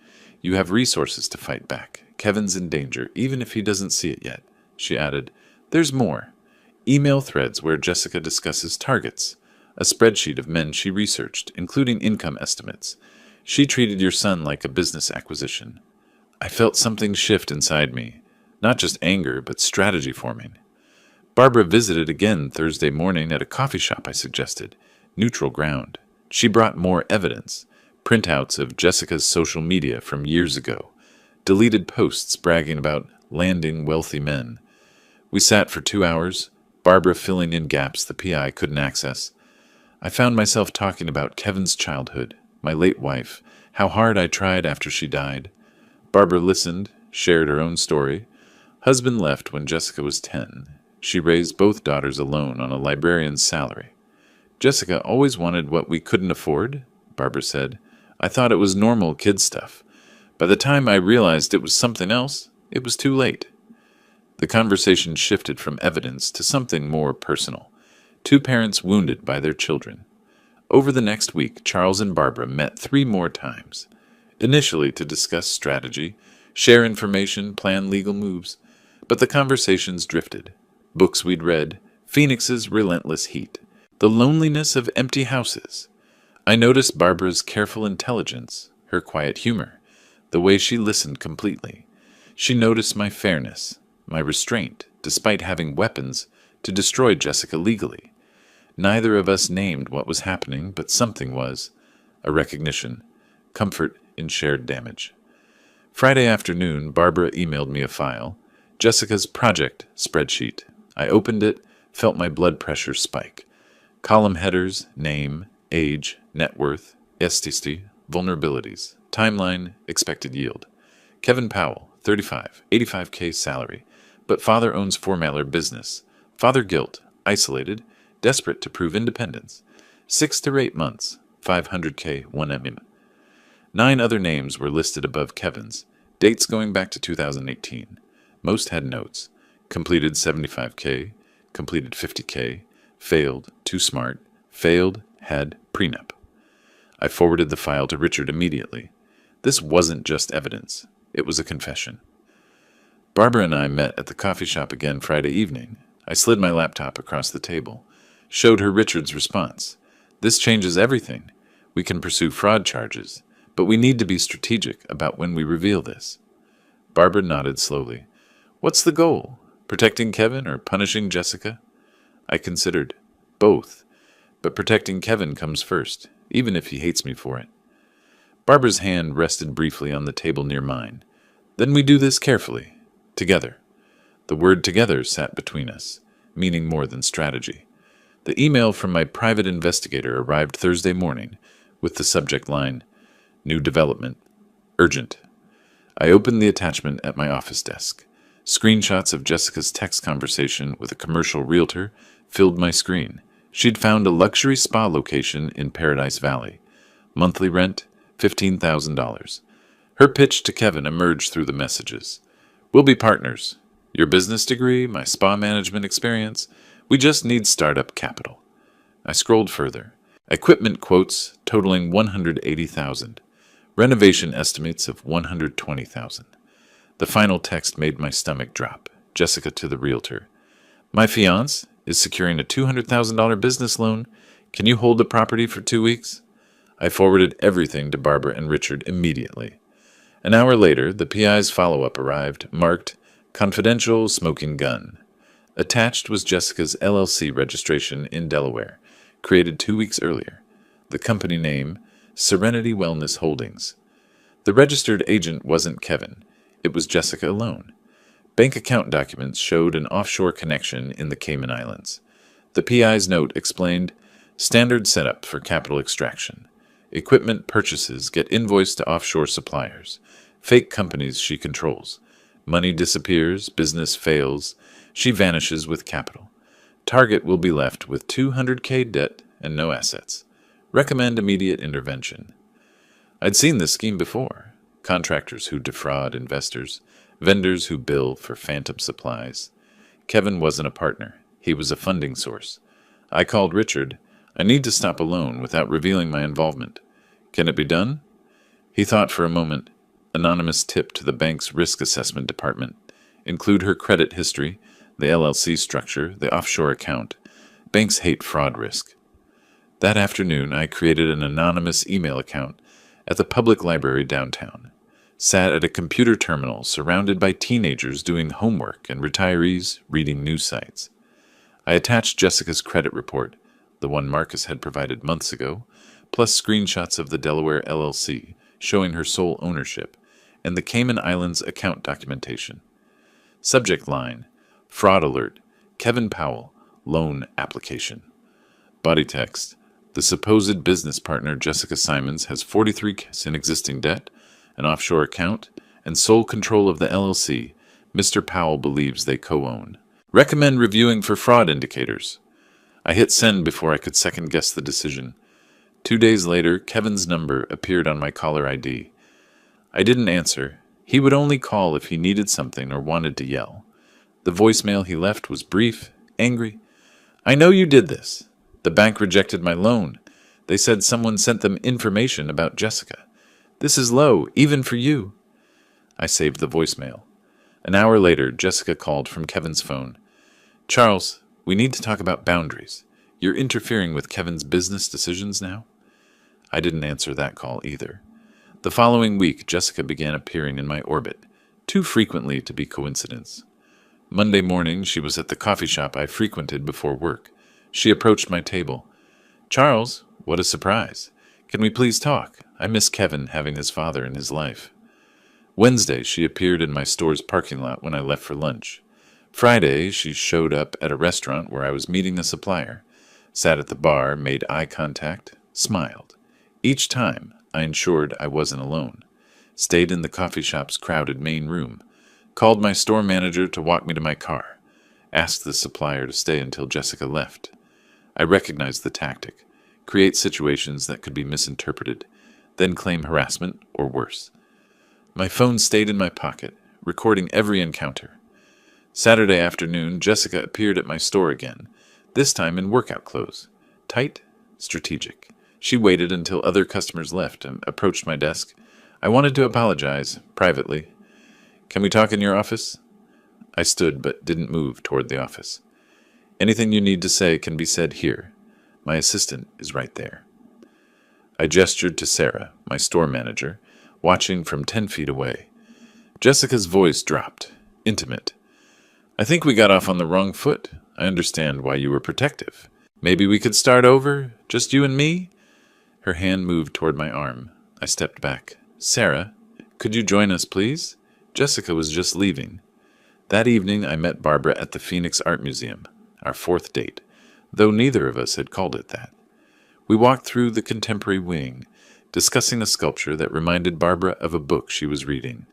You have resources to fight back. Kevin's in danger, even if he doesn't see it yet. She added, there's more. Email threads where Jessica discusses targets. A spreadsheet of men she researched, including income estimates. She treated your son like a business acquisition. I felt something shift inside me. Not just anger, but strategy forming. Barbara visited again Thursday morning at a coffee shop I suggested. Neutral ground. She brought more evidence. Printouts of Jessica's social media from years ago. Deleted posts bragging about landing wealthy men. We sat for 2 hours, Barbara filling in gaps the PI couldn't access. I found myself talking about Kevin's childhood, my late wife, how hard I tried after she died. Barbara listened, shared her own story. Husband left when Jessica was 10. She raised both daughters alone on a librarian's salary. Jessica always wanted what we couldn't afford, Barbara said. I thought it was normal kid stuff. By the time I realized it was something else, it was too late. The conversation shifted from evidence to something more personal. Two parents wounded by their children. Over the next week, Charles and Barbara met 3 more times. Initially to discuss strategy, share information, plan legal moves. But the conversations drifted. Books we'd read, Phoenix's relentless heat, the loneliness of empty houses. I noticed Barbara's careful intelligence, her quiet humor, the way she listened completely. She noticed my fairness, my restraint, despite having weapons to destroy Jessica legally. Neither of us named what was happening, but something was. A recognition. Comfort in shared damage. Friday afternoon, Barbara emailed me a file. Jessica's project spreadsheet. I opened it, felt my blood pressure spike. Column headers, name, age, net worth, STC, vulnerabilities, timeline, expected yield. Kevin Powell, 35, 85K salary, but father owns four-mailer business. Father guilt, isolated, desperate to prove independence. 6 to 8 months, 500K, 1 9 other names were listed above Kevin's, dates going back to 2018. Most had notes. Completed 75K, completed 50K, failed, too smart, failed, had prenup. I forwarded the file to Richard immediately. This wasn't just evidence. It was a confession. Barbara and I met at the coffee shop again Friday evening. I slid my laptop across the table, showed her Richard's response. This changes everything. We can pursue fraud charges, but we need to be strategic about when we reveal this. Barbara nodded slowly. What's the goal? Protecting Kevin or punishing Jessica? I considered both, but protecting Kevin comes first, even if he hates me for it. Barbara's hand rested briefly on the table near mine. Then we do this carefully, together. The word together sat between us, meaning more than strategy. The email from my private investigator arrived Thursday morning with the subject line, New development, urgent. I opened the attachment at my office desk. Screenshots of Jessica's text conversation with a commercial realtor filled my screen. She'd found a luxury spa location in Paradise Valley. Monthly rent, $15,000. Her pitch to Kevin emerged through the messages. We'll be partners. Your business degree, my spa management experience. We just need startup capital. I scrolled further. Equipment quotes totaling $180,000. Renovation estimates of $120,000. The final text made my stomach drop. Jessica to the realtor. My fiancé is securing a $200,000 business loan. Can you hold the property for 2 weeks? I forwarded everything to Barbara and Richard immediately. An hour later, the PI's follow-up arrived, marked Confidential Smoking Gun. Attached was Jessica's LLC registration in Delaware, created 2 weeks earlier. The company name, Serenity Wellness Holdings. The registered agent wasn't Kevin. It was Jessica alone. Bank account documents showed an offshore connection in the Cayman Islands. The PI's note explained, standard setup for capital extraction. Equipment purchases get invoiced to offshore suppliers. Fake companies she controls. Money disappears, business fails. She vanishes with capital. Target will be left with $200K debt and no assets. Recommend immediate intervention. I'd seen this scheme before. Contractors who defraud investors, vendors who bill for phantom supplies. Kevin wasn't a partner. He was a funding source. I called Richard. I need to stop a loan without revealing my involvement. Can it be done? He thought for a moment. Anonymous tip to the bank's risk assessment department. Include her credit history, the LLC structure, the offshore account. Banks hate fraud risk. That afternoon, I created an anonymous email account at the public library downtown. Sat at a computer terminal surrounded by teenagers doing homework and retirees reading news sites. I attached Jessica's credit report, the one Marcus had provided months ago, plus screenshots of the Delaware LLC showing her sole ownership, and the Cayman Islands account documentation. Subject line, Fraud Alert, Kevin Powell, Loan Application. Body text, the supposed business partner Jessica Simons has 43K in existing debt, an offshore account, and sole control of the LLC. Mr. Powell believes they co-own. Recommend reviewing for fraud indicators. I hit send before I could second-guess the decision. 2 days later, Kevin's number appeared on my caller ID. I didn't answer. He would only call if he needed something or wanted to yell. The voicemail he left was brief, angry. I know you did this. The bank rejected my loan. They said someone sent them information about Jessica. This is low, even for you. I saved the voicemail. An hour later, Jessica called from Kevin's phone. Charles, we need to talk about boundaries. You're interfering with Kevin's business decisions now? I didn't answer that call either. The following week, Jessica began appearing in my orbit, too frequently to be coincidence. Monday morning, she was at the coffee shop I frequented before work. She approached my table. Charles, what a surprise. Can we please talk? I miss Kevin having his father in his life. Wednesday, she appeared in my store's parking lot when I left for lunch. Friday, she showed up at a restaurant where I was meeting a supplier, sat at the bar, made eye contact, smiled. Each time, I ensured I wasn't alone. Stayed in the coffee shop's crowded main room. Called my store manager to walk me to my car. Asked the supplier to stay until Jessica left. I recognized the tactic. Create situations that could be misinterpreted, then claim harassment or worse. My phone stayed in my pocket, recording every encounter. Saturday afternoon, Jessica appeared at my store again, this time in workout clothes. Tight, strategic. She waited until other customers left and approached my desk. I wanted to apologize, privately. Can we talk in your office? I stood but didn't move toward the office. Anything you need to say can be said here. My assistant is right there. I gestured to Sarah, my store manager, watching from 10 feet away. Jessica's voice dropped, intimate. I think we got off on the wrong foot. I understand why you were protective. Maybe we could start over, just you and me? Her hand moved toward my arm. I stepped back. Sarah, could you join us, please? Jessica was just leaving. That evening, I met Barbara at the Phoenix Art Museum, our fourth date, though neither of us had called it that. We walked through the contemporary wing, discussing a sculpture that reminded Barbara of a book she was reading.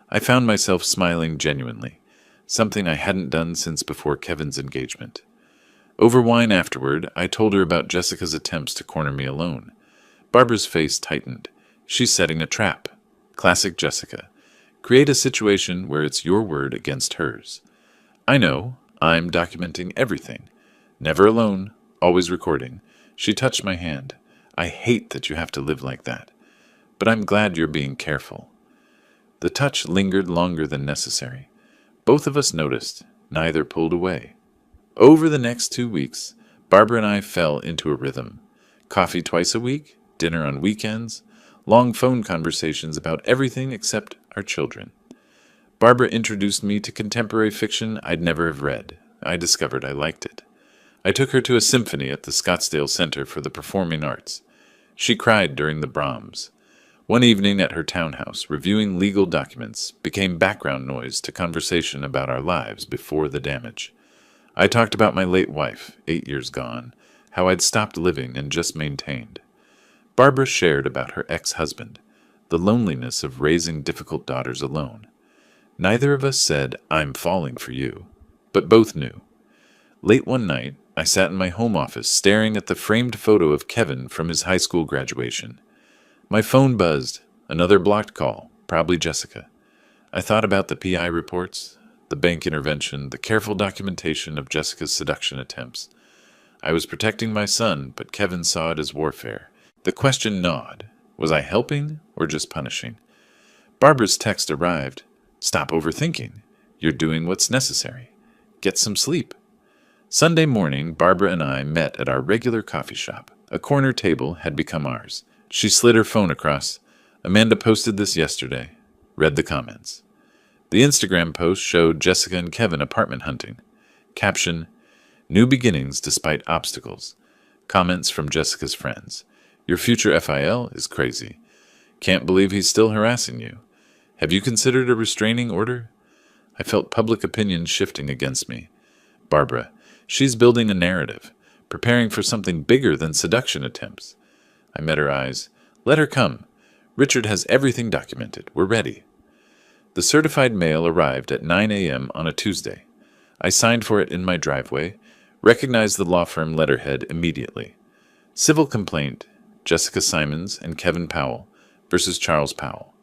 I found myself smiling genuinely, something I hadn't done since before Kevin's engagement. Over wine afterward, I told her about Jessica's attempts to corner me alone. Barbara's face tightened. She's setting a trap. Classic Jessica. Create a situation where it's your word against hers. I know. I'm documenting everything. Never alone. Always recording. She touched my hand. I hate that you have to live like that. But I'm glad you're being careful. The touch lingered longer than necessary. Both of us noticed. Neither pulled away. Over the next 2 weeks, Barbara and I fell into a rhythm. Coffee twice a week, dinner on weekends, long phone conversations about everything except our children. Barbara introduced me to contemporary fiction I'd never have read. I discovered I liked it. I took her to a symphony at the Scottsdale Center for the Performing Arts. She cried during the Brahms. One evening at her townhouse, reviewing legal documents became background noise to conversation about our lives before the damage. I talked about my late wife, 8 years gone, how I'd stopped living and just maintained. Barbara shared about her ex-husband, the loneliness of raising difficult daughters alone. Neither of us said, I'm falling for you, but both knew. Late one night, I sat in my home office staring at the framed photo of Kevin from his high school graduation. My phone buzzed, another blocked call, probably Jessica. I thought about the PI reports, the bank intervention, the careful documentation of Jessica's seduction attempts. I was protecting my son, but Kevin saw it as warfare. The question gnawed. Was I helping or just punishing? Barbara's text arrived. Stop overthinking. You're doing what's necessary. Get some sleep. Sunday morning, Barbara and I met at our regular coffee shop. A corner table had become ours. She slid her phone across. Amanda posted this yesterday. Read the comments. The Instagram post showed Jessica and Kevin apartment hunting. Caption, New beginnings despite obstacles. Comments from Jessica's friends. Your future FIL is crazy. Can't believe he's still harassing you. Have you considered a restraining order? I felt public opinion shifting against me. Barbara, she's building a narrative, preparing for something bigger than seduction attempts. I met her eyes. Let her come. Richard has everything documented. We're ready. The certified mail arrived at 9 a.m. on a Tuesday. I signed for it in my driveway, recognized the law firm letterhead immediately. Civil complaint, Jessica Simons and Kevin Powell versus Charles Powell.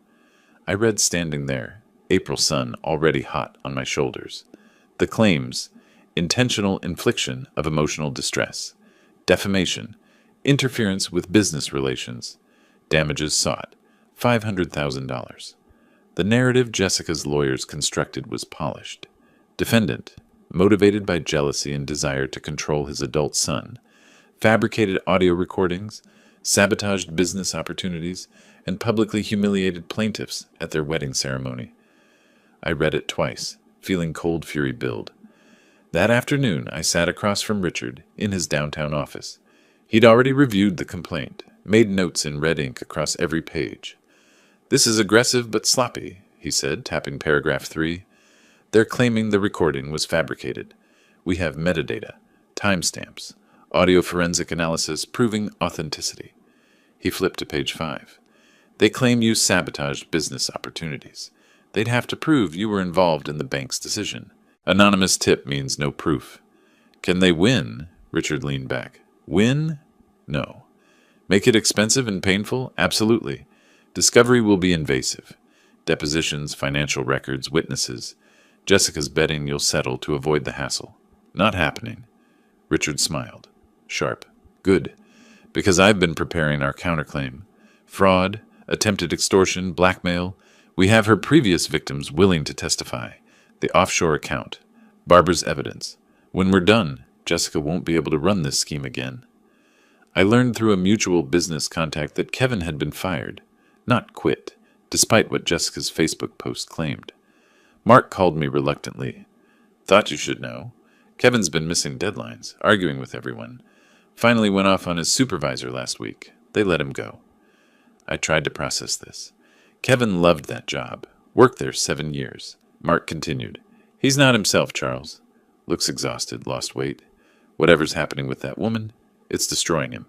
I read standing there, April sun already hot on my shoulders. The claims, intentional infliction of emotional distress, defamation, interference with business relations, damages sought, $500,000. The narrative Jessica's lawyers constructed was polished. Defendant, motivated by jealousy and desire to control his adult son, fabricated audio recordings, sabotaged business opportunities, and publicly humiliated plaintiffs at their wedding ceremony. I read it twice, feeling cold fury build. That afternoon, I sat across from Richard in his downtown office. He'd already reviewed the complaint, made notes in red ink across every page. This is aggressive but sloppy, he said, tapping paragraph 3. They're claiming the recording was fabricated. We have metadata, timestamps, audio forensic analysis proving authenticity. He flipped to page 5. They claim you sabotaged business opportunities. They'd have to prove you were involved in the bank's decision. Anonymous tip means no proof. Can they win? Richard leaned back. Win? No. Make it expensive and painful? Absolutely. Discovery will be invasive. Depositions, financial records, witnesses. Jessica's betting you'll settle to avoid the hassle. Not happening. Richard smiled. Sharp. Good. Because I've been preparing our counterclaim. Fraud, attempted extortion, blackmail. We have her previous victims willing to testify. The offshore account. Barbara's evidence. When we're done, Jessica won't be able to run this scheme again. I learned through a mutual business contact that Kevin had been fired, not quit, despite what Jessica's Facebook post claimed. Mark called me reluctantly. Thought you should know. Kevin's been missing deadlines, arguing with everyone. Finally went off on his supervisor last week. They let him go. I tried to process this. Kevin loved that job. Worked there 7 years. Mark continued. He's not himself, Charles. Looks exhausted, lost weight. Whatever's happening with that woman, it's destroying him.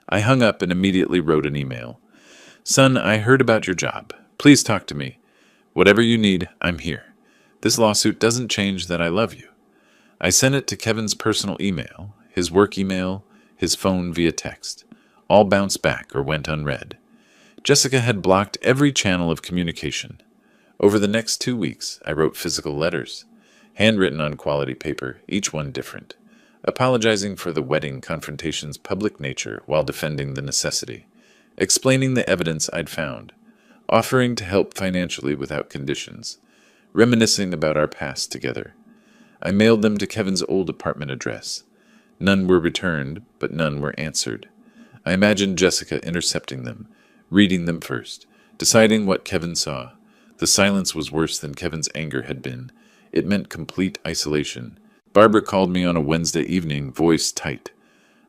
I hung up and immediately wrote an email. Son, I heard about your job. Please talk to me. Whatever you need, I'm here. This lawsuit doesn't change that I love you. I sent it to Kevin's personal email, his work email, his phone via text. All bounced back or went unread. Jessica had blocked every channel of communication. Over the next 2 weeks, I wrote physical letters, handwritten on quality paper, each one different, apologizing for the wedding confrontation's public nature while defending the necessity, explaining the evidence I'd found, offering to help financially without conditions, reminiscing about our past together. I mailed them to Kevin's old apartment address. None were returned, but none were answered. I imagined Jessica intercepting them, reading them first, deciding what Kevin saw. The silence was worse than Kevin's anger had been. It meant complete isolation. Barbara called me on a Wednesday evening, voice tight.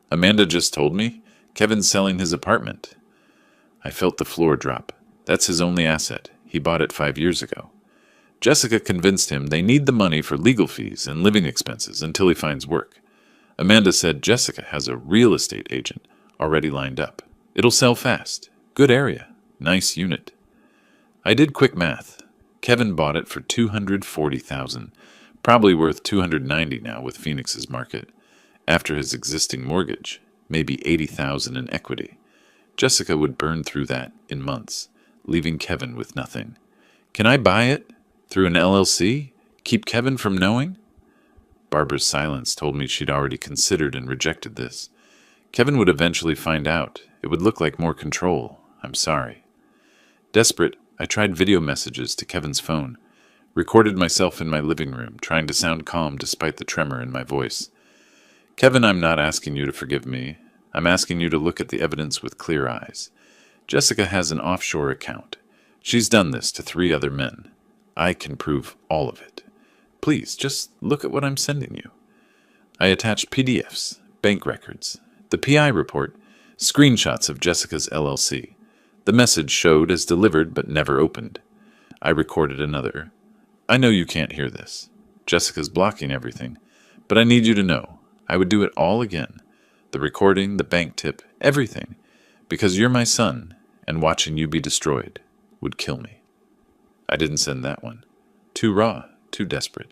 Amanda just told me Kevin's selling his apartment. I felt the floor drop. That's his only asset. He bought it 5 years ago. Jessica convinced him they need the money for legal fees and living expenses until he finds work. Amanda said Jessica has a real estate agent already lined up. It'll sell fast. Good area. Nice unit. I did quick math. Kevin bought it for $240,000, probably worth $290 now with Phoenix's market. After his existing mortgage, maybe $80,000 in equity. Jessica would burn through that in months, leaving Kevin with nothing. Can I buy it? Through an LLC? Keep Kevin from knowing? Barbara's silence told me she'd already considered and rejected this. Kevin would eventually find out. It would look like more control. I'm sorry. Desperate, I tried video messages to Kevin's phone. Recorded myself in my living room, trying to sound calm despite the tremor in my voice. Kevin, I'm not asking you to forgive me. I'm asking you to look at the evidence with clear eyes. Jessica has an offshore account. She's done this to 3 other men. I can prove all of it. Please, just look at what I'm sending you. I attached PDFs, bank records, the PI report, screenshots of Jessica's LLC. The message showed as delivered but never opened. I recorded another. I know you can't hear this. Jessica's blocking everything, but I need you to know. I would do it all again. The recording, the bank tip, everything. Because you're my son, and watching you be destroyed would kill me. I didn't send that one. Too raw, too desperate.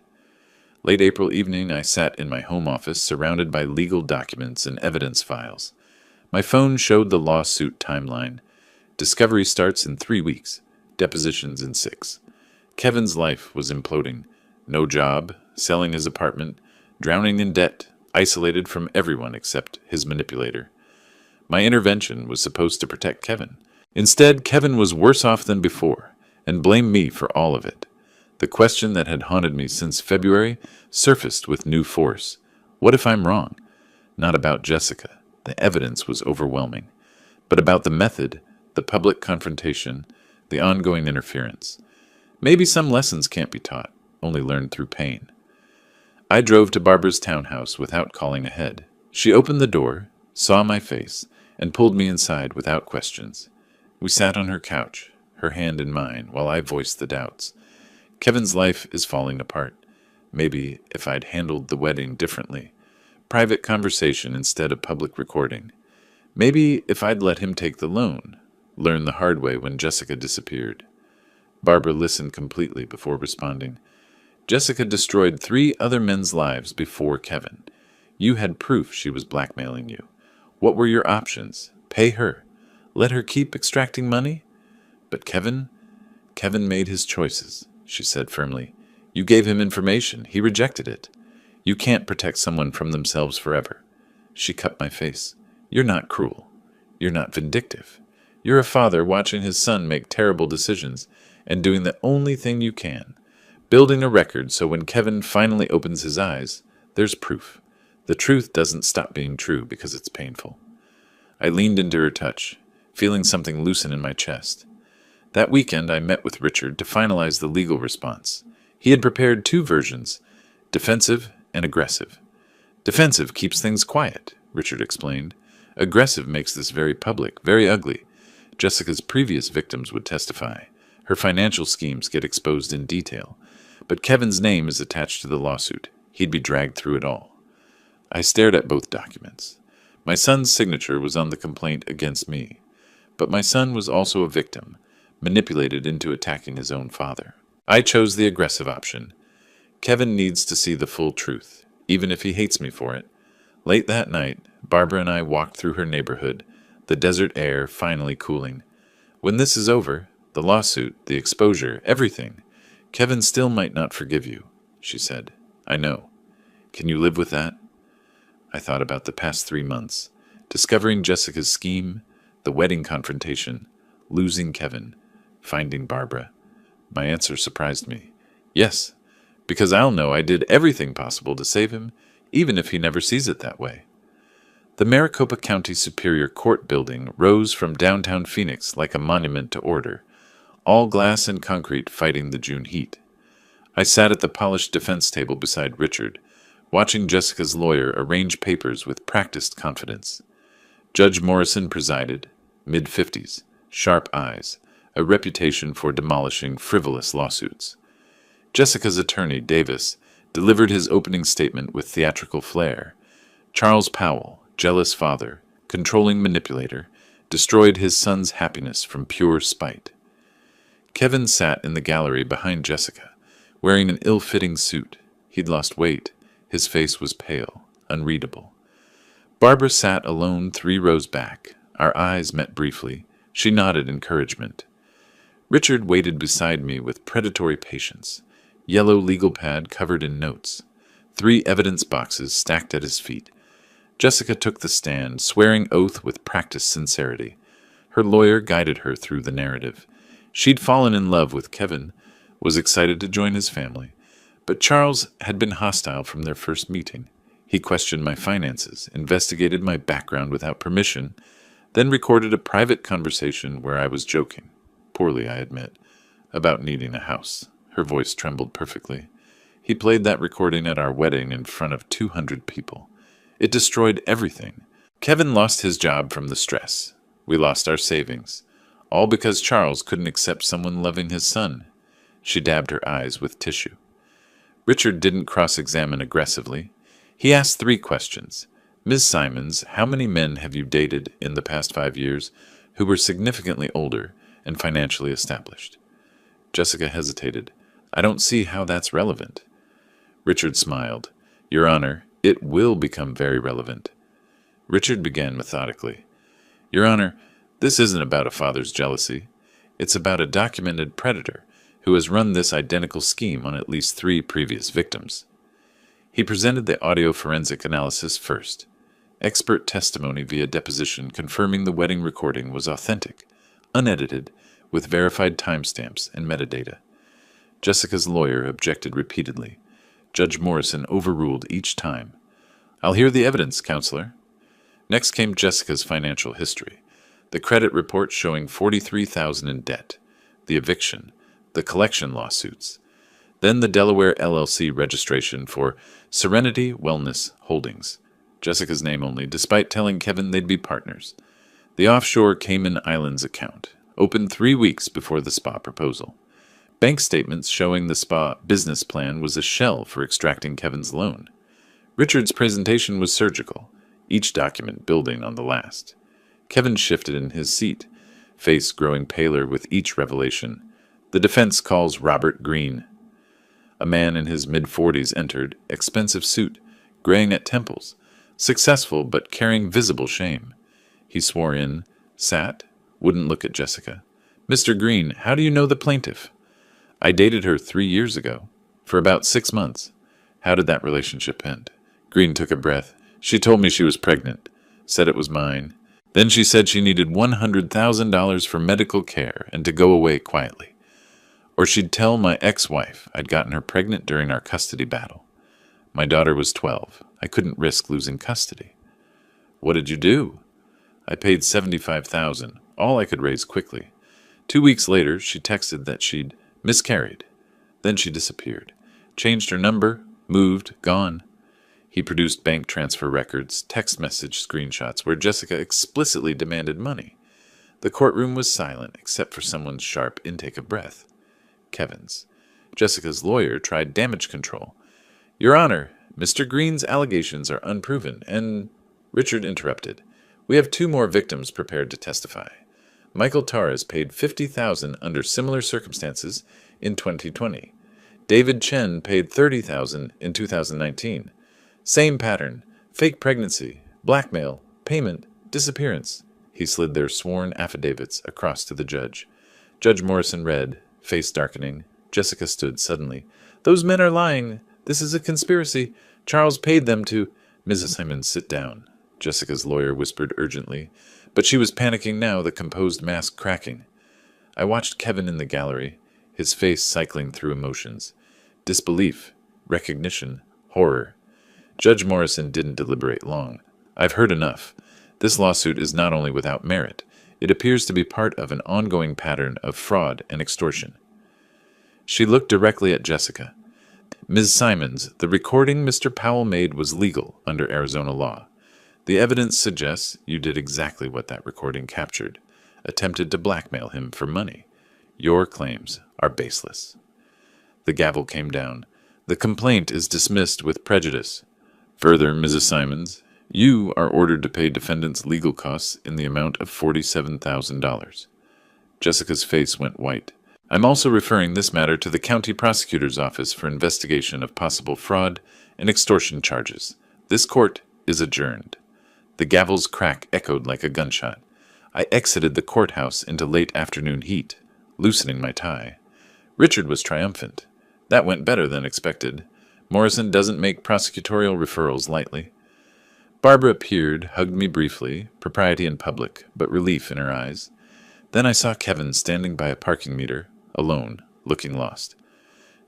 Late April evening, I sat in my home office surrounded by legal documents and evidence files. My phone showed the lawsuit timeline. Discovery starts in 3 weeks. Depositions in 6. Kevin's life was imploding. No job, selling his apartment, drowning in debt, isolated from everyone except his manipulator. My intervention was supposed to protect Kevin. Instead, Kevin was worse off than before, and blamed me for all of it. The question that had haunted me since February surfaced with new force. What if I'm wrong? Not about Jessica. The evidence was overwhelming. But about the method, the public confrontation, the ongoing interference. Maybe some lessons can't be taught, only learned through pain. I drove to Barbara's townhouse without calling ahead. She opened the door, saw my face, and pulled me inside without questions. We sat on her couch, her hand in mine, while I voiced the doubts. Kevin's life is falling apart. Maybe if I'd handled the wedding differently. Private conversation instead of public recording. Maybe if I'd let him take the loan. Learn the hard way when Jessica disappeared. Barbara listened completely before responding. Jessica destroyed 3 other men's lives before Kevin. You had proof she was blackmailing you. What were your options? Pay her. Let her keep extracting money? But Kevin made his choices, she said firmly. You gave him information. He rejected it. You can't protect someone from themselves forever. She cut my face. You're not cruel. You're not vindictive. You're a father watching his son make terrible decisions and doing the only thing you can. Building a record so when Kevin finally opens his eyes, there's proof. The truth doesn't stop being true because it's painful. I leaned into her touch, feeling something loosen in my chest. That weekend, I met with Richard to finalize the legal response. He had prepared 2 versions, defensive and aggressive. Defensive keeps things quiet, Richard explained. Aggressive makes this very public, very ugly. Jessica's previous victims would testify. Her financial schemes get exposed in detail. But Kevin's name is attached to the lawsuit. He'd be dragged through it all. I stared at both documents. My son's signature was on the complaint against me. But my son was also a victim, manipulated into attacking his own father. I chose the aggressive option. Kevin needs to see the full truth, even if he hates me for it. Late that night, Barbara and I walked through her neighborhood, the desert air finally cooling. When this is over, the lawsuit, the exposure, everything, Kevin still might not forgive you, she said. I know. Can you live with that? I thought about the past 3 months, discovering Jessica's scheme, the wedding confrontation, losing Kevin, finding Barbara. My answer surprised me. Yes, because I'll know I did everything possible to save him, even if he never sees it that way. The Maricopa County Superior Court building rose from downtown Phoenix like a monument to order, all glass and concrete fighting the June heat. I sat at the polished defense table beside Richard, watching Jessica's lawyer arrange papers with practiced confidence. Judge Morrison presided, mid-50s, sharp eyes, a reputation for demolishing frivolous lawsuits. Jessica's attorney, Davis, delivered his opening statement with theatrical flair. Charles Powell, jealous father, controlling manipulator, destroyed his son's happiness from pure spite. Kevin sat in the gallery behind Jessica, wearing an ill-fitting suit. He'd lost weight. His face was pale, unreadable. Barbara sat alone 3 rows back. Our eyes met briefly. She nodded encouragement. Richard waited beside me with predatory patience, yellow legal pad covered in notes, 3 evidence boxes stacked at his feet. Jessica took the stand, swearing oath with practiced sincerity. Her lawyer guided her through the narrative. She'd fallen in love with Kevin, was excited to join his family, but Charles had been hostile from their first meeting. He questioned my finances, investigated my background without permission, then recorded a private conversation where I was joking, poorly I admit, about needing a house. Her voice trembled perfectly. He played that recording at our wedding in front of 200 people. It destroyed everything. Kevin lost his job from the stress. We lost our savings. All because Charles couldn't accept someone loving his son. She dabbed her eyes with tissue. Richard didn't cross-examine aggressively. He asked 3 questions. Ms. Simons, how many men have you dated in the past 5 years who were significantly older and financially established? Jessica hesitated. I don't see how that's relevant. Richard smiled. Your Honor, it will become very relevant. Richard began methodically. Your Honor, this isn't about a father's jealousy. It's about a documented predator who has run this identical scheme on at least 3 previous victims. He presented the audio forensic analysis first. Expert testimony via deposition confirming the wedding recording was authentic, unedited, with verified timestamps and metadata. Jessica's lawyer objected repeatedly. Judge Morrison overruled each time. I'll hear the evidence, counselor. Next came Jessica's financial history. The credit report showing $43,000 in debt, the eviction, the collection lawsuits, then the Delaware LLC registration for Serenity Wellness Holdings, Jessica's name only, despite telling Kevin they'd be partners. The offshore Cayman Islands account, opened 3 weeks before the spa proposal. Bank statements showing the spa business plan was a shell for extracting Kevin's loan. Richard's presentation was surgical, each document building on the last. Kevin shifted in his seat, face growing paler with each revelation. The defense calls Robert Green. A man in his mid-40s entered, expensive suit, graying at temples, successful but carrying visible shame. He swore in, sat, wouldn't look at Jessica. Mr. Green, how do you know the plaintiff? I dated her 3 years ago, for about 6 months. How did that relationship end? Green took a breath. She told me she was pregnant, said it was mine. Then she said she needed $100,000 for medical care and to go away quietly. Or she'd tell my ex-wife I'd gotten her pregnant during our custody battle. My daughter was 12. I couldn't risk losing custody. What did you do? I paid $75,000, all I could raise quickly. 2 weeks later, she texted that she'd miscarried. Then she disappeared. Changed her number, moved, gone. He produced bank transfer records, text message screenshots where Jessica explicitly demanded money. The courtroom was silent except for someone's sharp intake of breath. Kevin's. Jessica's lawyer tried damage control. Your Honor, Mr. Green's allegations are unproven, and Richard interrupted. We have 2 more victims prepared to testify. Michael Torres paid $50,000 under similar circumstances in 2020. David Chen paid $30,000 in 2019. Same pattern, fake pregnancy, blackmail, payment, disappearance. He slid their sworn affidavits across to the judge. Judge Morrison read, face darkening. Jessica stood suddenly. Those men are lying. This is a conspiracy. Charles paid them to... Mrs. Simons, sit down. Jessica's lawyer whispered urgently, but she was panicking now, the composed mask cracking. I watched Kevin in the gallery, his face cycling through emotions. Disbelief, recognition, horror. Judge Morrison didn't deliberate long. I've heard enough. This lawsuit is not only without merit, it appears to be part of an ongoing pattern of fraud and extortion. She looked directly at Jessica. Ms. Simons, the recording Mr. Powell made was legal under Arizona law. The evidence suggests you did exactly what that recording captured, attempted to blackmail him for money. Your claims are baseless. The gavel came down. The complaint is dismissed with prejudice. Further, Mrs. Simons, you are ordered to pay defendants' legal costs in the amount of $47,000. Jessica's face went white. I'm also referring this matter to the county prosecutor's office for investigation of possible fraud and extortion charges. This court is adjourned. The gavel's crack echoed like a gunshot. I exited the courthouse into late afternoon heat, loosening my tie. Richard was triumphant. That went better than expected. Morrison doesn't make prosecutorial referrals lightly. Barbara appeared, hugged me briefly, propriety in public, but relief in her eyes. Then I saw Kevin standing by a parking meter, alone, looking lost.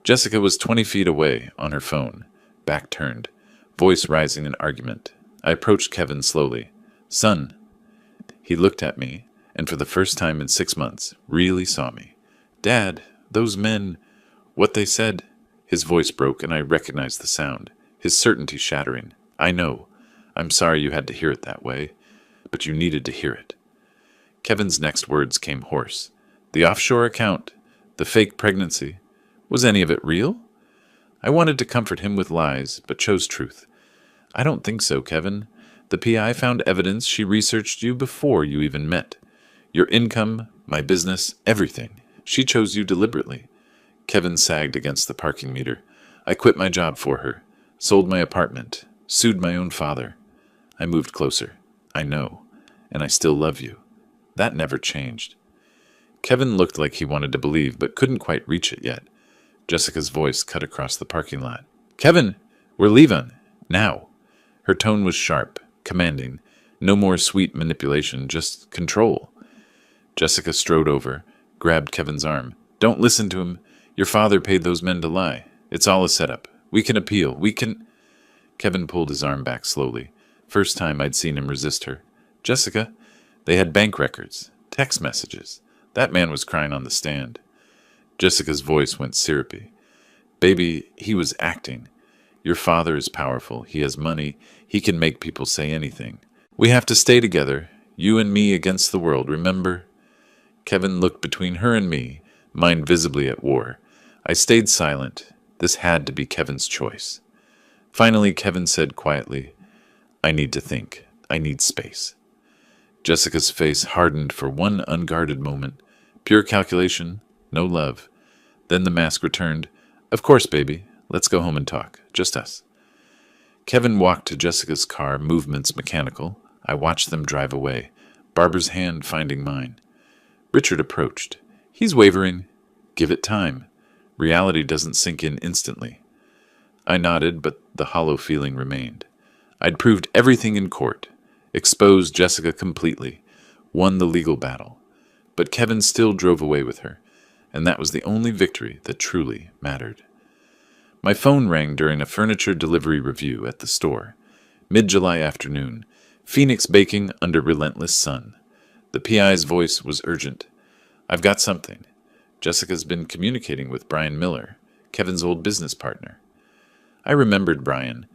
Jessica was 20 feet away, on her phone, back turned, voice rising in argument. I approached Kevin slowly. "Son." He looked at me, and for the first time in 6 months, really saw me. "Dad, those men, what they said." His voice broke, and I recognized the sound, his certainty shattering. "I know. I'm sorry you had to hear it that way, but you needed to hear it." Kevin's next words came hoarse. "The offshore account, the fake pregnancy, was any of it real?" I wanted to comfort him with lies, but chose truth. "I don't think so, Kevin. The PI found evidence she researched you before you even met. Your income, my business, everything. She chose you deliberately." Kevin sagged against the parking meter. "I quit my job for her, sold my apartment, sued my own father." I moved closer. "I know, and I still love you. That never changed." Kevin looked like he wanted to believe, but couldn't quite reach it yet. Jessica's voice cut across the parking lot. "Kevin, we're leaving. Now." Her tone was sharp, commanding. No more sweet manipulation, just control. Jessica strode over, grabbed Kevin's arm. "Don't listen to him. Your father paid those men to lie. It's all a setup. We can appeal. We can—" Kevin pulled his arm back slowly. First time I'd seen him resist her. "Jessica, they had bank records, text messages. That man was crying on the stand." Jessica's voice went syrupy. "Baby, he was acting. Your father is powerful. He has money. He can make people say anything. We have to stay together. You and me against the world, remember?" Kevin looked between her and me, mind visibly at war. I stayed silent. This had to be Kevin's choice. Finally, Kevin said quietly, "I need to think. I need space." Jessica's face hardened for one unguarded moment. Pure calculation, no love. Then the mask returned. "Of course, baby. Let's go home and talk. Just us." Kevin walked to Jessica's car, movements mechanical. I watched them drive away, Barbara's hand finding mine. Richard approached. "He's wavering. Give it time. Reality doesn't sink in instantly." I nodded, but the hollow feeling remained. I'd proved everything in court, exposed Jessica completely, won the legal battle. But Kevin still drove away with her, and that was the only victory that truly mattered. My phone rang during a furniture delivery review at the store. Mid-July afternoon, Phoenix baking under relentless sun. The PI's voice was urgent. "I've got something. Jessica's been communicating with Brian Miller, Kevin's old business partner." I remembered Brian.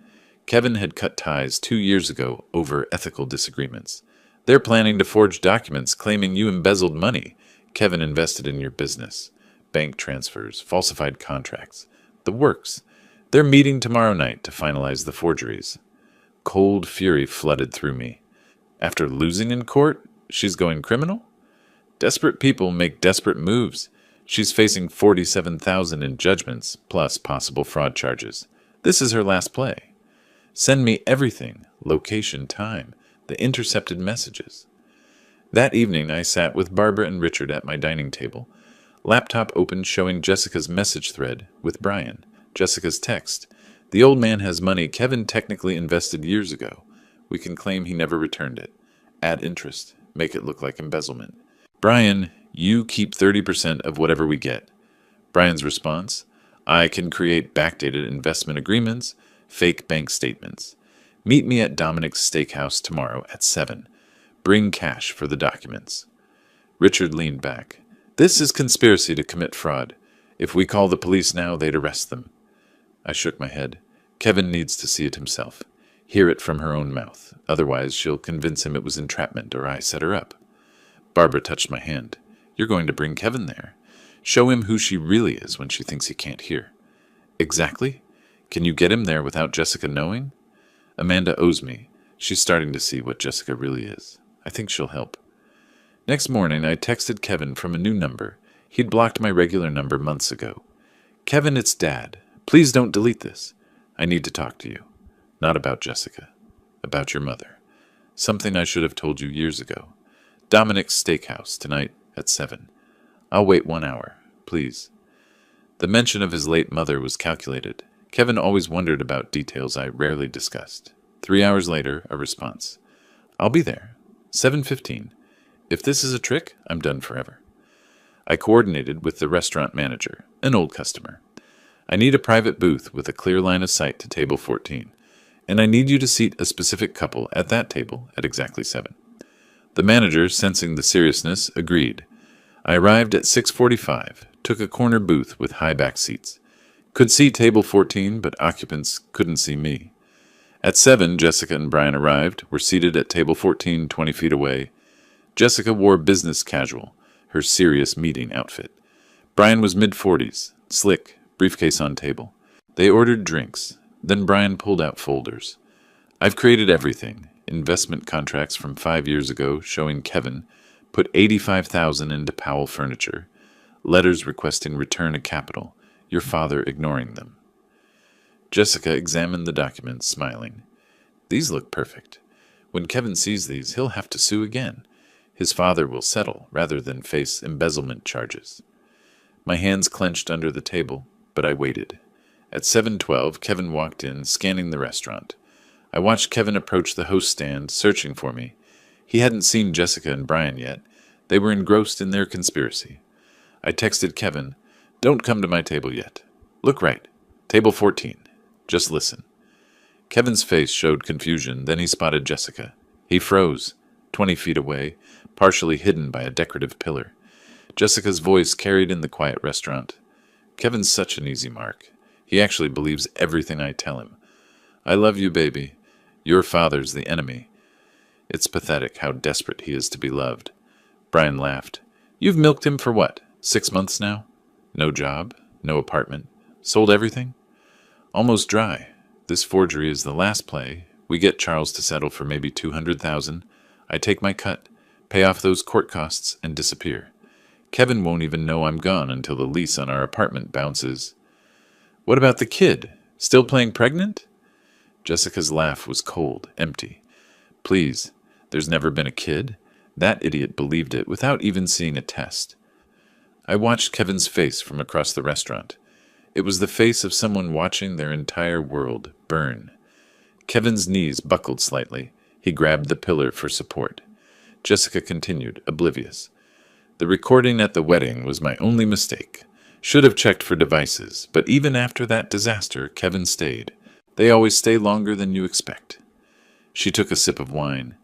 Kevin had cut ties 2 years ago over ethical disagreements. "They're planning to forge documents claiming you embezzled money. Kevin invested in your business. Bank transfers, falsified contracts. The works. They're meeting tomorrow night to finalize the forgeries." Cold fury flooded through me. After losing in court, she's going criminal? Desperate people make desperate moves. She's facing $47,000 in judgments, plus possible fraud charges. This is her last play. Send me everything, location, time, the intercepted messages. That evening I sat with Barbara and Richard at my dining table. Laptop open showing Jessica's message thread with Brian. Jessica's text. "The old man has money Kevin technically invested years ago. We can claim he never returned it. Add interest. Make it look like embezzlement. Brian, you keep 30% of whatever we get." Brian's response. "I can create backdated investment agreements, fake bank statements. Meet me at Dominic's Steakhouse tomorrow at 7. Bring cash for the documents." Richard leaned back. "This is conspiracy to commit fraud. If we call the police now, they'd arrest them." I shook my head. "Kevin needs to see it himself. Hear it from her own mouth. Otherwise, she'll convince him it was entrapment or I set her up." Barbara touched my hand. "You're going to bring Kevin there. Show him who she really is when she thinks he can't hear." "Exactly? Can you get him there without Jessica knowing?" "Amanda owes me. She's starting to see what Jessica really is. I think she'll help." Next morning, I texted Kevin from a new number. He'd blocked my regular number months ago. "Kevin, it's Dad. Please don't delete this. I need to talk to you. Not about Jessica. About your mother. Something I should have told you years ago. Dominic's Steakhouse tonight at 7. I'll wait 1 hour, please. The mention of his late mother was calculated. Kevin always wondered about details I rarely discussed. 3 hours later, a response. I'll be there. 7:15. If this is a trick, I'm done forever. I coordinated with the restaurant manager, an old customer. I need a private booth with a clear line of sight to table 14, and I need you to seat a specific couple at that table at exactly 7. The manager, sensing the seriousness, agreed. I arrived at 6:45, took a corner booth with high back seats. Could see table 14, but occupants couldn't see me. At 7, Jessica and Brian arrived, were seated at table 14, 20 feet away. Jessica wore business casual, her serious meeting outfit. Brian was mid-40s, slick, briefcase on table. They ordered drinks. Then Brian pulled out folders. I've created everything. Investment contracts from 5 years ago showing Kevin put $85,000 into Powell Furniture. Letters requesting return of capital, your father ignoring them. Jessica examined the documents, smiling. These look perfect. When Kevin sees these, he'll have to sue again. His father will settle rather than face embezzlement charges. My hands clenched under the table, but I waited. At 7:12, Kevin walked in, scanning the restaurant. I watched Kevin approach the host stand, searching for me. He hadn't seen Jessica and Brian yet. They were engrossed in their conspiracy. I texted Kevin, "Don't come to my table yet. Look right. Table 14. Just listen." Kevin's face showed confusion, then he spotted Jessica. He froze, 20 feet away, partially hidden by a decorative pillar. Jessica's voice carried in the quiet restaurant. Kevin's such an easy mark. He actually believes everything I tell him. I love you, baby. Your father's the enemy. It's pathetic how desperate he is to be loved. Brian laughed. You've milked him for what, 6 months now? No job, no apartment, sold everything? Almost dry. This forgery is the last play. We get Charles to settle for maybe $200,000. I take my cut, pay off those court costs, and disappear. Kevin won't even know I'm gone until the lease on our apartment bounces. What about the kid? Still playing pregnant? Jessica's laugh was cold, empty. Please, there's never been a kid. That idiot believed it without even seeing a test. I watched Kevin's face from across the restaurant. It was the face of someone watching their entire world burn. Kevin's knees buckled slightly. He grabbed the pillar for support. Jessica continued, oblivious. The recording at the wedding was my only mistake. Should have checked for devices, but even after that disaster, Kevin stayed. They always stay longer than you expect. She took a sip of wine.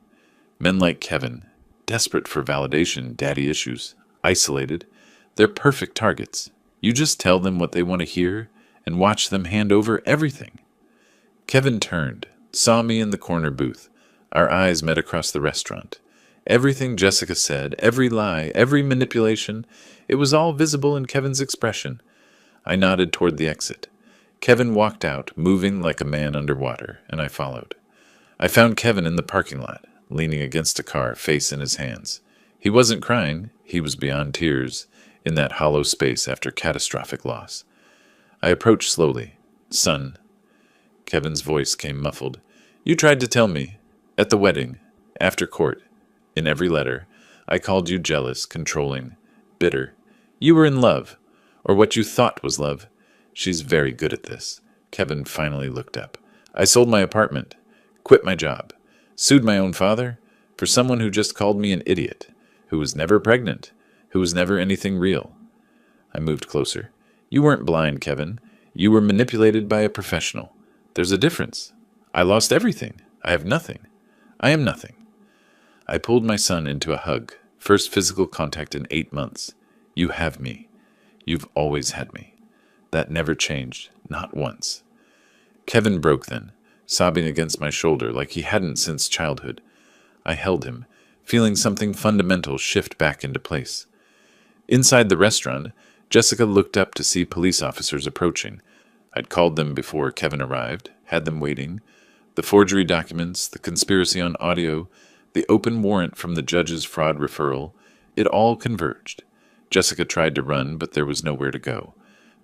Men like Kevin, desperate for validation, daddy issues, isolated, they're perfect targets. You just tell them what they want to hear and watch them hand over everything. Kevin turned, saw me in the corner booth. Our eyes met across the restaurant. Everything Jessica said, every lie, every manipulation, it was all visible in Kevin's expression. I nodded toward the exit. Kevin walked out, moving like a man underwater, and I followed. I found Kevin in the parking lot, leaning against a car, face in his hands. He wasn't crying, he was beyond tears, in that hollow space after catastrophic loss. I approached slowly. Son. Kevin's voice came muffled. You tried to tell me. At the wedding. After court. In every letter. I called you jealous, controlling, bitter. You were in love. Or what you thought was love. She's very good at this. Kevin finally looked up. I sold my apartment. Quit my job. Sued my own father. For someone who just called me an idiot. Who was never pregnant. Who was never anything real. I moved closer. You weren't blind, Kevin. You were manipulated by a professional. There's a difference. I lost everything. I have nothing. I am nothing. I pulled my son into a hug. First physical contact in 8 months. You have me. You've always had me. That never changed. Not once. Kevin broke then, sobbing against my shoulder like he hadn't since childhood. I held him, feeling something fundamental shift back into place. Inside the restaurant, Jessica looked up to see police officers approaching. I'd called them before Kevin arrived, had them waiting. The forgery documents, the conspiracy on audio, the open warrant from the judge's fraud referral, it all converged. Jessica tried to run, but there was nowhere to go.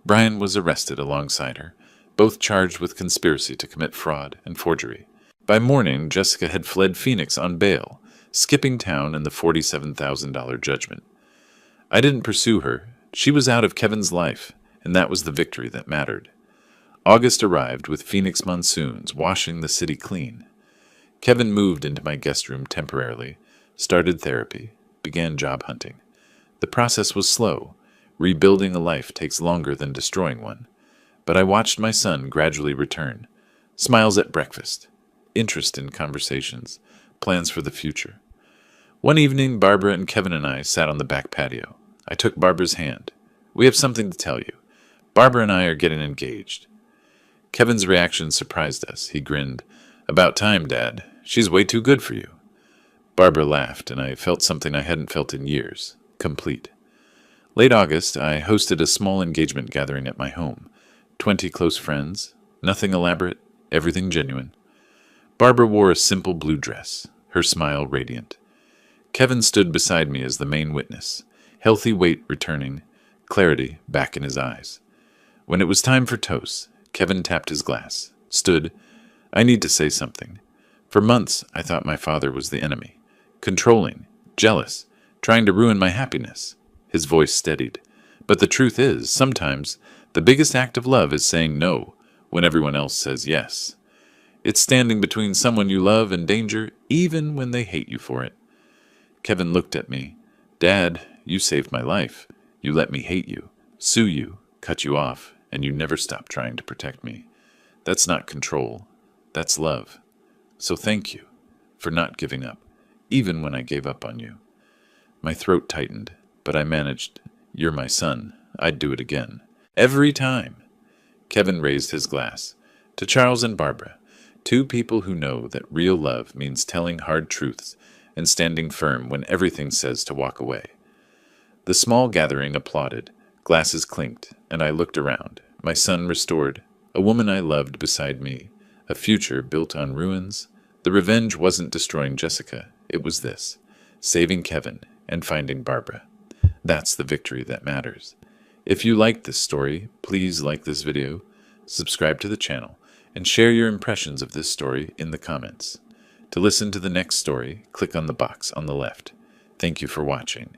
Brian was arrested alongside her, both charged with conspiracy to commit fraud and forgery. By morning, Jessica had fled Phoenix on bail, skipping town and the $47,000 judgment. I didn't pursue her. She was out of Kevin's life, and that was the victory that mattered. August arrived with Phoenix monsoons washing the city clean. Kevin moved into my guest room temporarily, started therapy, began job hunting. The process was slow. Rebuilding a life takes longer than destroying one. But I watched my son gradually return. Smiles at breakfast, interest in conversations, plans for the future. One evening, Barbara and Kevin and I sat on the back patio. I took Barbara's hand. We have something to tell you. Barbara and I are getting engaged. Kevin's reaction surprised us. He grinned. About time, Dad. She's way too good for you. Barbara laughed, and I felt something I hadn't felt in years. Complete. Late August, I hosted a small engagement gathering at my home. 20 close friends. Nothing elaborate, everything genuine. Barbara wore a simple blue dress, her smile radiant. Kevin stood beside me as the main witness, healthy weight returning, clarity back in his eyes. When it was time for toast, Kevin tapped his glass, stood. I need to say something. For months, I thought my father was the enemy. Controlling, jealous, trying to ruin my happiness. His voice steadied. But the truth is, sometimes, the biggest act of love is saying no when everyone else says yes. It's standing between someone you love and danger, even when they hate you for it. Kevin looked at me. Dad, you saved my life. You let me hate you, sue you, cut you off, and you never stopped trying to protect me. That's not control. That's love. So thank you for not giving up, even when I gave up on you. My throat tightened, but I managed. You're my son. I'd do it again. Every time. Kevin raised his glass. To Charles and Barbara, two people who know that real love means telling hard truths and standing firm when everything says to walk away. The small gathering applauded, glasses clinked, and I looked around. My son restored, a woman I loved beside me, a future built on ruins. The revenge wasn't destroying Jessica, it was this, saving Kevin and finding Barbara. That's the victory that matters. If you liked this story, please like this video, subscribe to the channel, and share your impressions of this story in the comments. To listen to the next story, click on the box on the left. Thank you for watching.